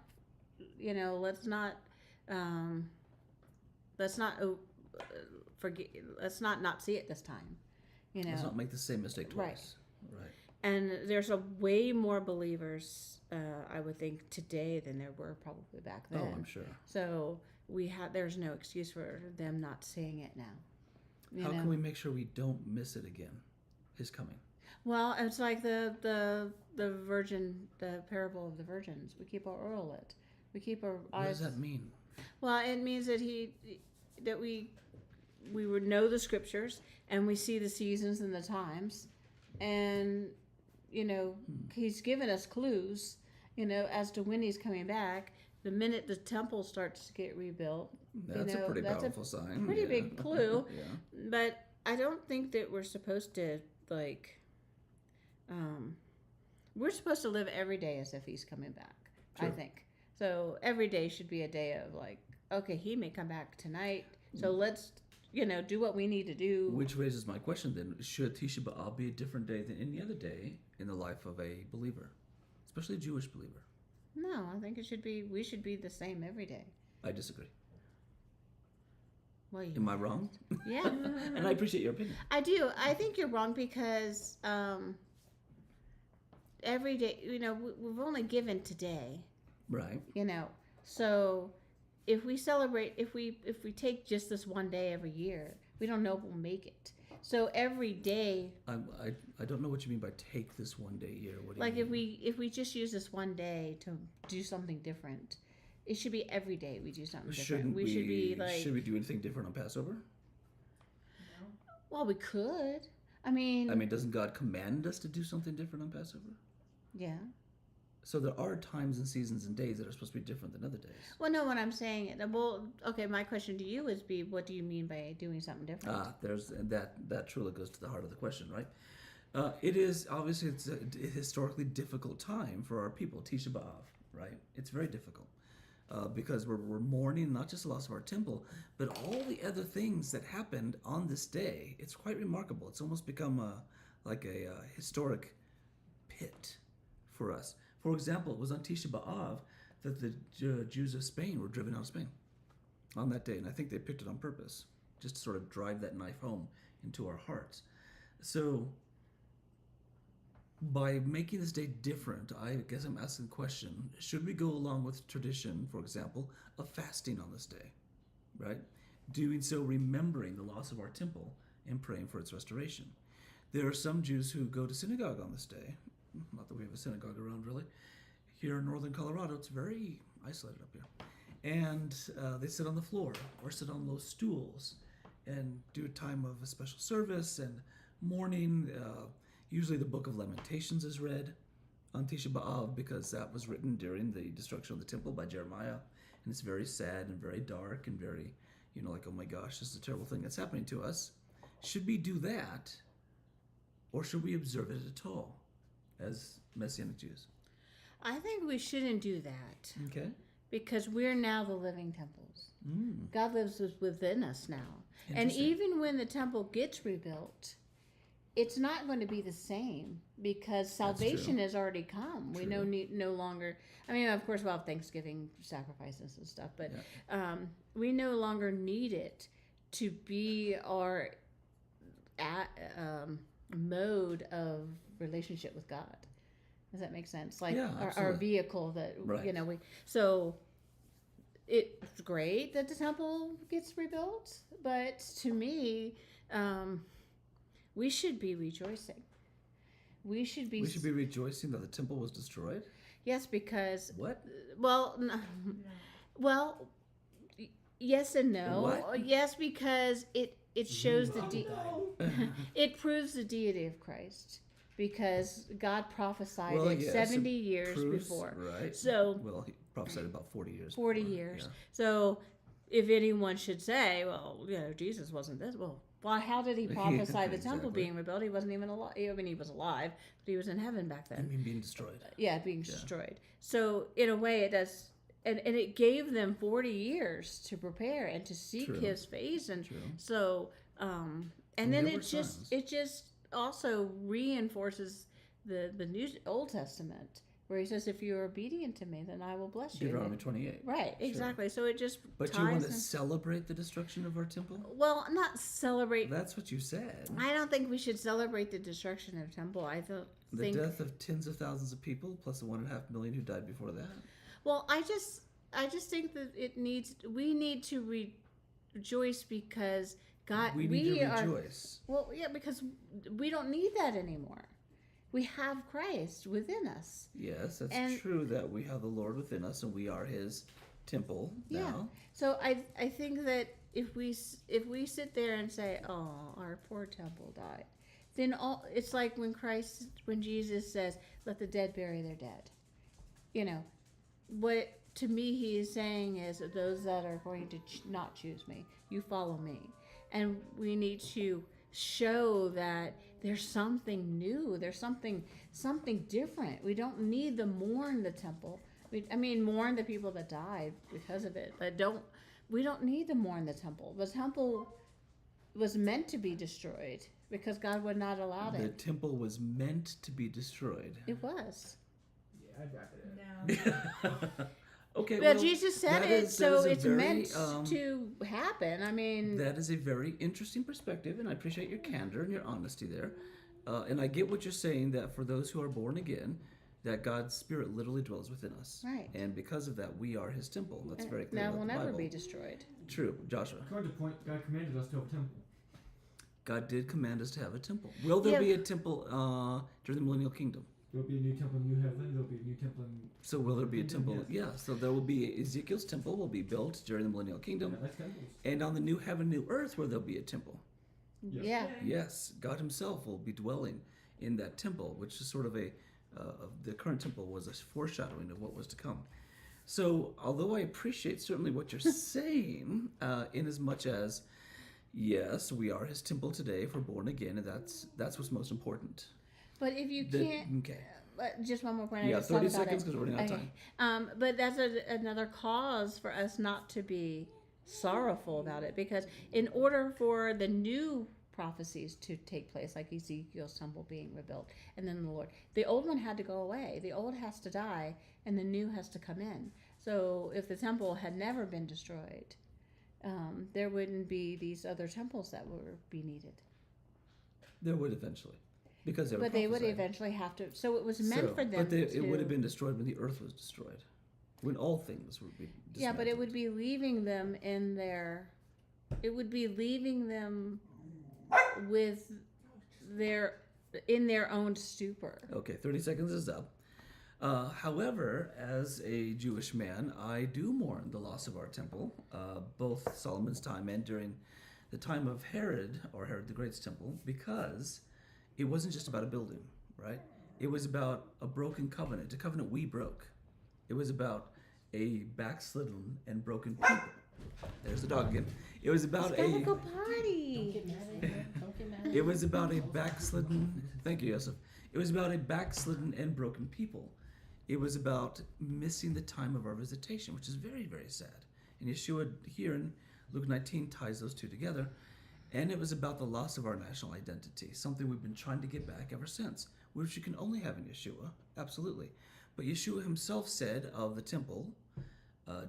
Speaker 2: forget. Let's not see it this time.
Speaker 1: Let's not make the same mistake twice. Right.
Speaker 2: And there's a way more believers, I would think, today than there were probably back then.
Speaker 1: Oh, I'm sure.
Speaker 2: So there's no excuse for them not seeing it now.
Speaker 1: How can we make sure we don't miss it again? His coming.
Speaker 2: Well, it's like the parable of the virgins. We keep our oil lit. We keep our eyes.
Speaker 1: What does that mean?
Speaker 2: Well, it means that we would know the scriptures and we see the seasons and the times, and he's given us clues, as to when he's coming back. The minute the temple starts to get rebuilt,
Speaker 1: That's a pretty powerful sign.
Speaker 2: pretty big clue.
Speaker 1: Yeah.
Speaker 2: But I don't think that we're supposed to we're supposed to live every day as if he's coming back.
Speaker 1: Sure.
Speaker 2: I think so. Every day should be a day of okay, he may come back tonight, so let's do what we need to do.
Speaker 1: Which raises my question then: should Tisha B'Av be a different day than any other day in the life of a believer, especially a Jewish believer?
Speaker 2: No, I think we should be the same every day.
Speaker 1: I disagree.
Speaker 2: Well,
Speaker 1: Am I wrong?
Speaker 2: Yeah.
Speaker 1: And I appreciate your opinion.
Speaker 2: I do. I think you're wrong because every day, we've only given today,
Speaker 1: Right.
Speaker 2: So if we celebrate, if we take just this one day every year, we don't know if we'll make it. So every day,
Speaker 1: I don't know what you mean by take this one day here. What do you mean?
Speaker 2: if we just use this one day to do something different, it should be every day we do something different.
Speaker 1: Should we do anything different on Passover?
Speaker 4: No.
Speaker 2: Well, we could. I mean,
Speaker 1: doesn't God command us to do something different on Passover?
Speaker 2: yeah.
Speaker 1: So there are times and seasons and days that are supposed to be different than other days.
Speaker 2: Well, no, what I'm saying, okay, my question to you is what do you mean by doing something different?
Speaker 1: There's that truly goes to the heart of the question, right? It is obviously it's a historically difficult time for our people, Tisha B'Av, right? It's very difficult because we're mourning not just the loss of our temple, but all the other things that happened on this day. It's quite remarkable. It's almost become like a historic pit for us. For example, it was on Tisha B'Av that the Jews of Spain were driven out of Spain on that day, and I think they picked it on purpose, just to sort of drive that knife home into our hearts. So by making this day different, I guess I'm asking the question, should we go along with tradition, for example, of fasting on this day, right? Doing so remembering the loss of our temple and praying for its restoration. There are some Jews who go to synagogue on this day. Not that we have a synagogue around, really. Here in northern Colorado, it's very isolated up here. And they sit on the floor or sit on low stools and do a time of a special service and mourning. Usually the Book of Lamentations is read on Tisha B'Av because that was written during the destruction of the temple by Jeremiah. And it's very sad and very dark and very, like, oh my gosh, this is a terrible thing that's happening to us. Should we do that, or should we observe it at all as Messianic Jews?
Speaker 2: I think we shouldn't do that.
Speaker 1: Okay.
Speaker 2: Because we're now the living temples. God lives within us now. And
Speaker 1: Interesting.
Speaker 2: even when the temple gets rebuilt, it's not going to be the same because salvation has already come. We no longer, of course we'll have Thanksgiving sacrifices and stuff, but we no longer need it to be our mode of relationship with God. Does that make sense? Like
Speaker 1: Yeah,
Speaker 2: our
Speaker 1: absolutely.
Speaker 2: vehicle that
Speaker 1: Right.
Speaker 2: you know so it's great that the temple gets rebuilt, but to me, we should be rejoicing. We should be.
Speaker 1: We should be rejoicing that the temple was destroyed.
Speaker 2: Yes, because
Speaker 1: What?
Speaker 2: well,
Speaker 4: No.
Speaker 2: well, yes and no.
Speaker 1: What?
Speaker 2: Yes, because it shows the
Speaker 6: Died.
Speaker 2: it proves the deity of Christ, because God prophesied
Speaker 1: Well,
Speaker 2: it
Speaker 1: yes,
Speaker 2: 70 years
Speaker 1: Proves-
Speaker 2: before.
Speaker 1: Right.
Speaker 2: So
Speaker 1: Well, he prophesied about 40 years.
Speaker 2: 40
Speaker 1: before,
Speaker 2: years.
Speaker 1: yeah.
Speaker 2: So if anyone should say, well, Jesus wasn't this, well, how did he prophesy the temple
Speaker 1: Exactly.
Speaker 2: being rebuilt? He wasn't even alive. I mean, he was alive, but he was in heaven back
Speaker 1: I
Speaker 2: then.
Speaker 1: mean, being destroyed.
Speaker 2: Yeah, being destroyed. So in a way, it does, and it gave them 40 years to prepare and to seek
Speaker 1: True.
Speaker 2: his face, and
Speaker 1: True.
Speaker 2: so and
Speaker 1: there
Speaker 2: then
Speaker 1: were
Speaker 2: it
Speaker 1: signs.
Speaker 2: just also reinforces the Old Testament, where he says, if you're obedient to me, then I will bless you.
Speaker 1: Deuteronomy 28.
Speaker 2: Right, exactly. So it just
Speaker 1: But
Speaker 2: ties
Speaker 1: you want to
Speaker 2: in.
Speaker 1: celebrate the destruction of our temple?
Speaker 2: Well, not celebrate.
Speaker 1: That's what you said.
Speaker 2: I don't think we should celebrate the destruction of temple. I don't
Speaker 1: The
Speaker 2: think.
Speaker 1: death of tens of thousands of people, plus the 1.5 million who died before that.
Speaker 2: Well, I just think that we need to rejoice because God.
Speaker 1: We need to
Speaker 2: are.
Speaker 1: rejoice.
Speaker 2: Well, yeah, because we don't need that anymore. We have Christ within us.
Speaker 1: Yes, that's
Speaker 2: And-
Speaker 1: true that we have the Lord within us and we are his temple
Speaker 2: Yeah.
Speaker 1: now.
Speaker 2: So I think that if we sit there and say, "Oh, our poor temple died," then it's like when Jesus says, "Let the dead bury their dead." You know, what to me he is saying is that those that are going to not choose me, you follow me, and we need to show that there's something new, there's something different. We don't need to mourn the temple. Mourn the people that died because of it, but we don't need to mourn the temple. The temple was meant to be destroyed because God would not allow
Speaker 1: The
Speaker 2: it.
Speaker 1: temple was meant to be destroyed.
Speaker 2: It was.
Speaker 5: Yeah, I'd wrap it up.
Speaker 4: No.
Speaker 1: Okay,
Speaker 2: Well,
Speaker 1: well,
Speaker 2: Jesus said
Speaker 1: that
Speaker 2: it,
Speaker 1: is- that
Speaker 2: so
Speaker 1: is a
Speaker 2: it's
Speaker 1: very,
Speaker 2: meant to happen. I mean,
Speaker 1: That is a very interesting perspective, and I appreciate your candor and your honesty there. And I get what you're saying, that for those who are born again, that God's Spirit literally dwells within us.
Speaker 2: Right.
Speaker 1: And because of that, we are his temple. That's very clear
Speaker 2: now
Speaker 1: about
Speaker 2: will
Speaker 1: the
Speaker 2: never
Speaker 1: Bible.
Speaker 2: be destroyed.
Speaker 1: True. Joshua,
Speaker 3: According to point, God commanded us to have a temple.
Speaker 1: God did command us to have a temple. Will there
Speaker 2: Yeah.
Speaker 1: be a temple during the millennial kingdom?
Speaker 3: There will be a new temple in New Heaven. There will be a new temple in.
Speaker 1: So will there be a temple?
Speaker 3: Yes.
Speaker 1: Yeah, so there will be Ezekiel's temple will be built during the millennial kingdom.
Speaker 3: Yeah, like temples.
Speaker 1: And on the new heaven, new earth, where there'll be a temple.
Speaker 3: Yes.
Speaker 2: Yeah.
Speaker 1: Yes, God himself will be dwelling in that temple, which is sort of the current temple was a foreshadowing of what was to come. So, although I appreciate certainly what you're saying, in as much as, yes, we are his temple today if we're born again, and that's what's most important.
Speaker 2: But if you
Speaker 1: The-
Speaker 2: can't,
Speaker 1: okay.
Speaker 2: just one more point. I
Speaker 1: Yeah,
Speaker 2: just thought
Speaker 1: 30
Speaker 2: about
Speaker 1: seconds
Speaker 2: it.
Speaker 1: because we're running out of
Speaker 2: Okay.
Speaker 1: time.
Speaker 2: But that's another cause for us not to be sorrowful about it, because in order for the new prophecies to take place, like Ezekiel's temple being rebuilt, and then the old one had to go away. The old has to die, and the new has to come in. So if the temple had never been destroyed, there wouldn't be these other temples that would be needed.
Speaker 1: There would eventually. Because they were
Speaker 2: But they would
Speaker 1: prophesied.
Speaker 2: eventually have to. So it was meant
Speaker 1: So,
Speaker 2: for them
Speaker 1: but
Speaker 2: to.
Speaker 1: it would have been destroyed when the earth was destroyed. When all things would be dismantled.
Speaker 2: Yeah, but it would be leaving them in their. It would be leaving them with in their own stupor.
Speaker 1: Okay, 30 seconds is up. However, as a Jewish man, I do mourn the loss of our temple, both Solomon's time and during the time of Herod, or Herod the Great's temple, because it wasn't just about a building, right? It was about a broken covenant, a covenant we broke. It was about a backslidden and broken people. There's the dog again. It was about
Speaker 2: It's gotta
Speaker 1: a.
Speaker 2: go
Speaker 6: Don't
Speaker 2: party.
Speaker 6: get mad at him. Don't get mad at
Speaker 1: It was about a backslidden. Thank you, Yosef. It was about a backslidden and broken people. It was about missing the time of our visitation, which is very, very sad. And Yeshua here in Luke 19 ties those two together. And it was about the loss of our national identity, something we've been trying to get back ever since, which you can only have in Yeshua, absolutely. But Yeshua himself said of the temple,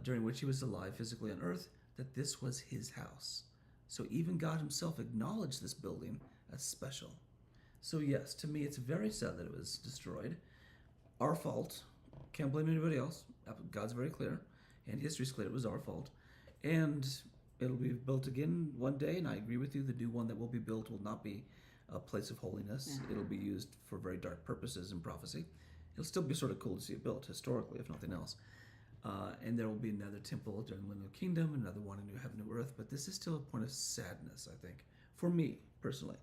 Speaker 1: during which he was alive physically on earth, that this was his house. So even God himself acknowledged this building as special. So yes, to me it's very sad that it was destroyed. our fault. Can't blame anybody else. God's very clear, and history's clear. It was our fault, and it'll be built again one day. And I agree with you. The new one that will be built will not be a place of holiness. It'll be used for very dark purposes in prophecy. It'll still be sort of cool to see it built historically, if nothing else. And there will be another temple during the Millennial Kingdom, another one in New Heaven, New Earth. But this is still a point of sadness, I think, for me personally.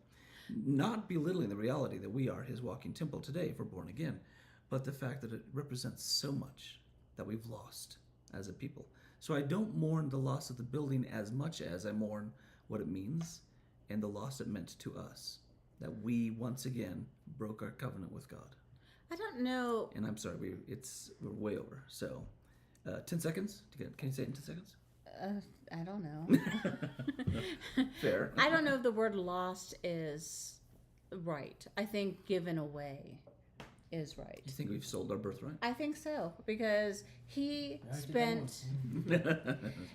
Speaker 1: Not belittling the reality that we are His walking temple today if we're born again, but the fact that it represents so much that we've lost as a people. So I don't mourn the loss of the building as much as I mourn what it means and the loss it meant to us, that we once again broke our covenant with God.
Speaker 2: I don't know.
Speaker 1: And I'm sorry, we're way over. So 10 seconds? Can you say it in 10 seconds?
Speaker 2: I don't know.
Speaker 1: Fair.
Speaker 2: I don't know if the word lost is right. I think given away is right.
Speaker 1: You think we've sold our birthright?
Speaker 2: I think so, because he
Speaker 3: Yeah, I think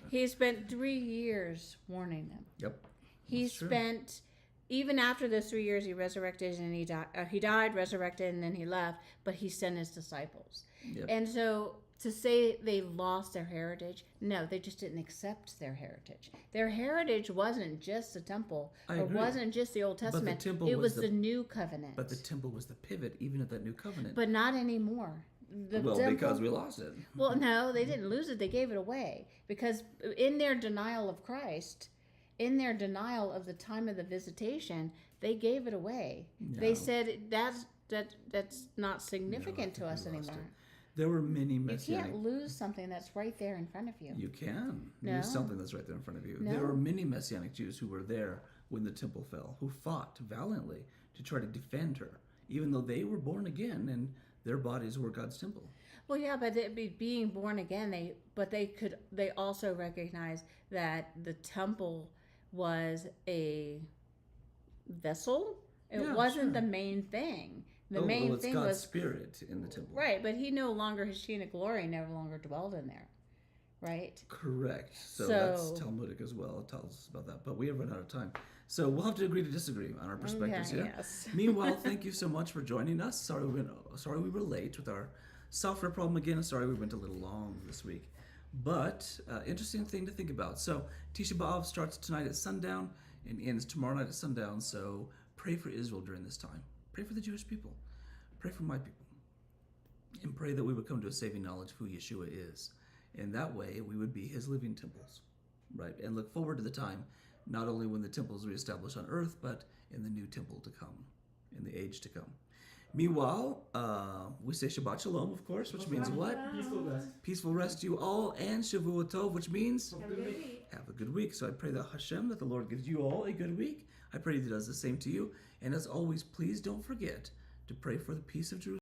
Speaker 2: he spent 3 years warning them.
Speaker 1: Yep.
Speaker 2: He
Speaker 1: That's true.
Speaker 2: spent, even after those 3 years, he resurrected and he died, resurrected, and then he left, but he sent his disciples.
Speaker 1: Yep.
Speaker 2: And so to say they lost their heritage, no, they just didn't accept their heritage. Their heritage wasn't just the temple,
Speaker 1: I
Speaker 2: or
Speaker 1: agree.
Speaker 2: wasn't just the Old
Speaker 1: But the
Speaker 2: Testament.
Speaker 1: temple
Speaker 2: It
Speaker 1: was
Speaker 2: was the new covenant.
Speaker 1: But the temple was the pivot, even of that new covenant.
Speaker 2: But not anymore.
Speaker 1: Because we lost it.
Speaker 2: Well, no, they didn't lose it. They gave it away. Because in their denial of Christ, in their denial of the time of the visitation, they gave it away. They
Speaker 1: No.
Speaker 2: said that's not significant to
Speaker 1: think
Speaker 2: us
Speaker 1: we lost
Speaker 2: anymore.
Speaker 1: There were many
Speaker 2: You
Speaker 1: messianic.
Speaker 2: can't lose something that's right there in front of you.
Speaker 1: You can
Speaker 2: No.
Speaker 1: use something that's right there in front of you.
Speaker 2: No.
Speaker 1: There were many messianic Jews who were there when the temple fell, who fought valiantly to try to defend her, even though they were born again and their bodies were God's temple.
Speaker 2: Well, yeah, but being born again, they also recognize that the temple was a vessel. It
Speaker 1: Yeah,
Speaker 2: wasn't
Speaker 1: sure.
Speaker 2: the main thing. The main
Speaker 1: well, it's
Speaker 2: thing
Speaker 1: God's
Speaker 2: was
Speaker 1: spirit in the temple.
Speaker 2: right, but he no longer, his Shekinah glory no longer dwelled in there, right?
Speaker 1: Correct. So
Speaker 2: So-
Speaker 1: that's Talmudic as well. It tells us about that. But we have run out of time. So we'll have to agree to disagree on our perspectives
Speaker 2: Okay,
Speaker 1: here.
Speaker 2: yes.
Speaker 1: Meanwhile, thank you so much for joining us. Sorry we were late with our software problem again. And sorry we went a little long this week. But interesting thing to think about. So Tisha B'Av starts tonight at sundown and ends tomorrow night at sundown. So pray for Israel during this time. Pray for the Jewish people. Pray for my people. And pray that we would come to a saving knowledge of who Yeshua is. And that way we would be his living temples. Right? And look forward to the time, not only when the temple is reestablished on earth, but in the new temple to come, in the age to come. Meanwhile, we say Shabbat Shalom, of course, which means what?
Speaker 3: Peaceful rest.
Speaker 1: Peaceful rest to you all, and Shavua Tov, which means
Speaker 4: Have a good week.
Speaker 1: have a good week. So I pray that Hashem, that the Lord gives you all a good week. I pray He does the same to you. And as always, please don't forget to pray for the peace of Jerusalem.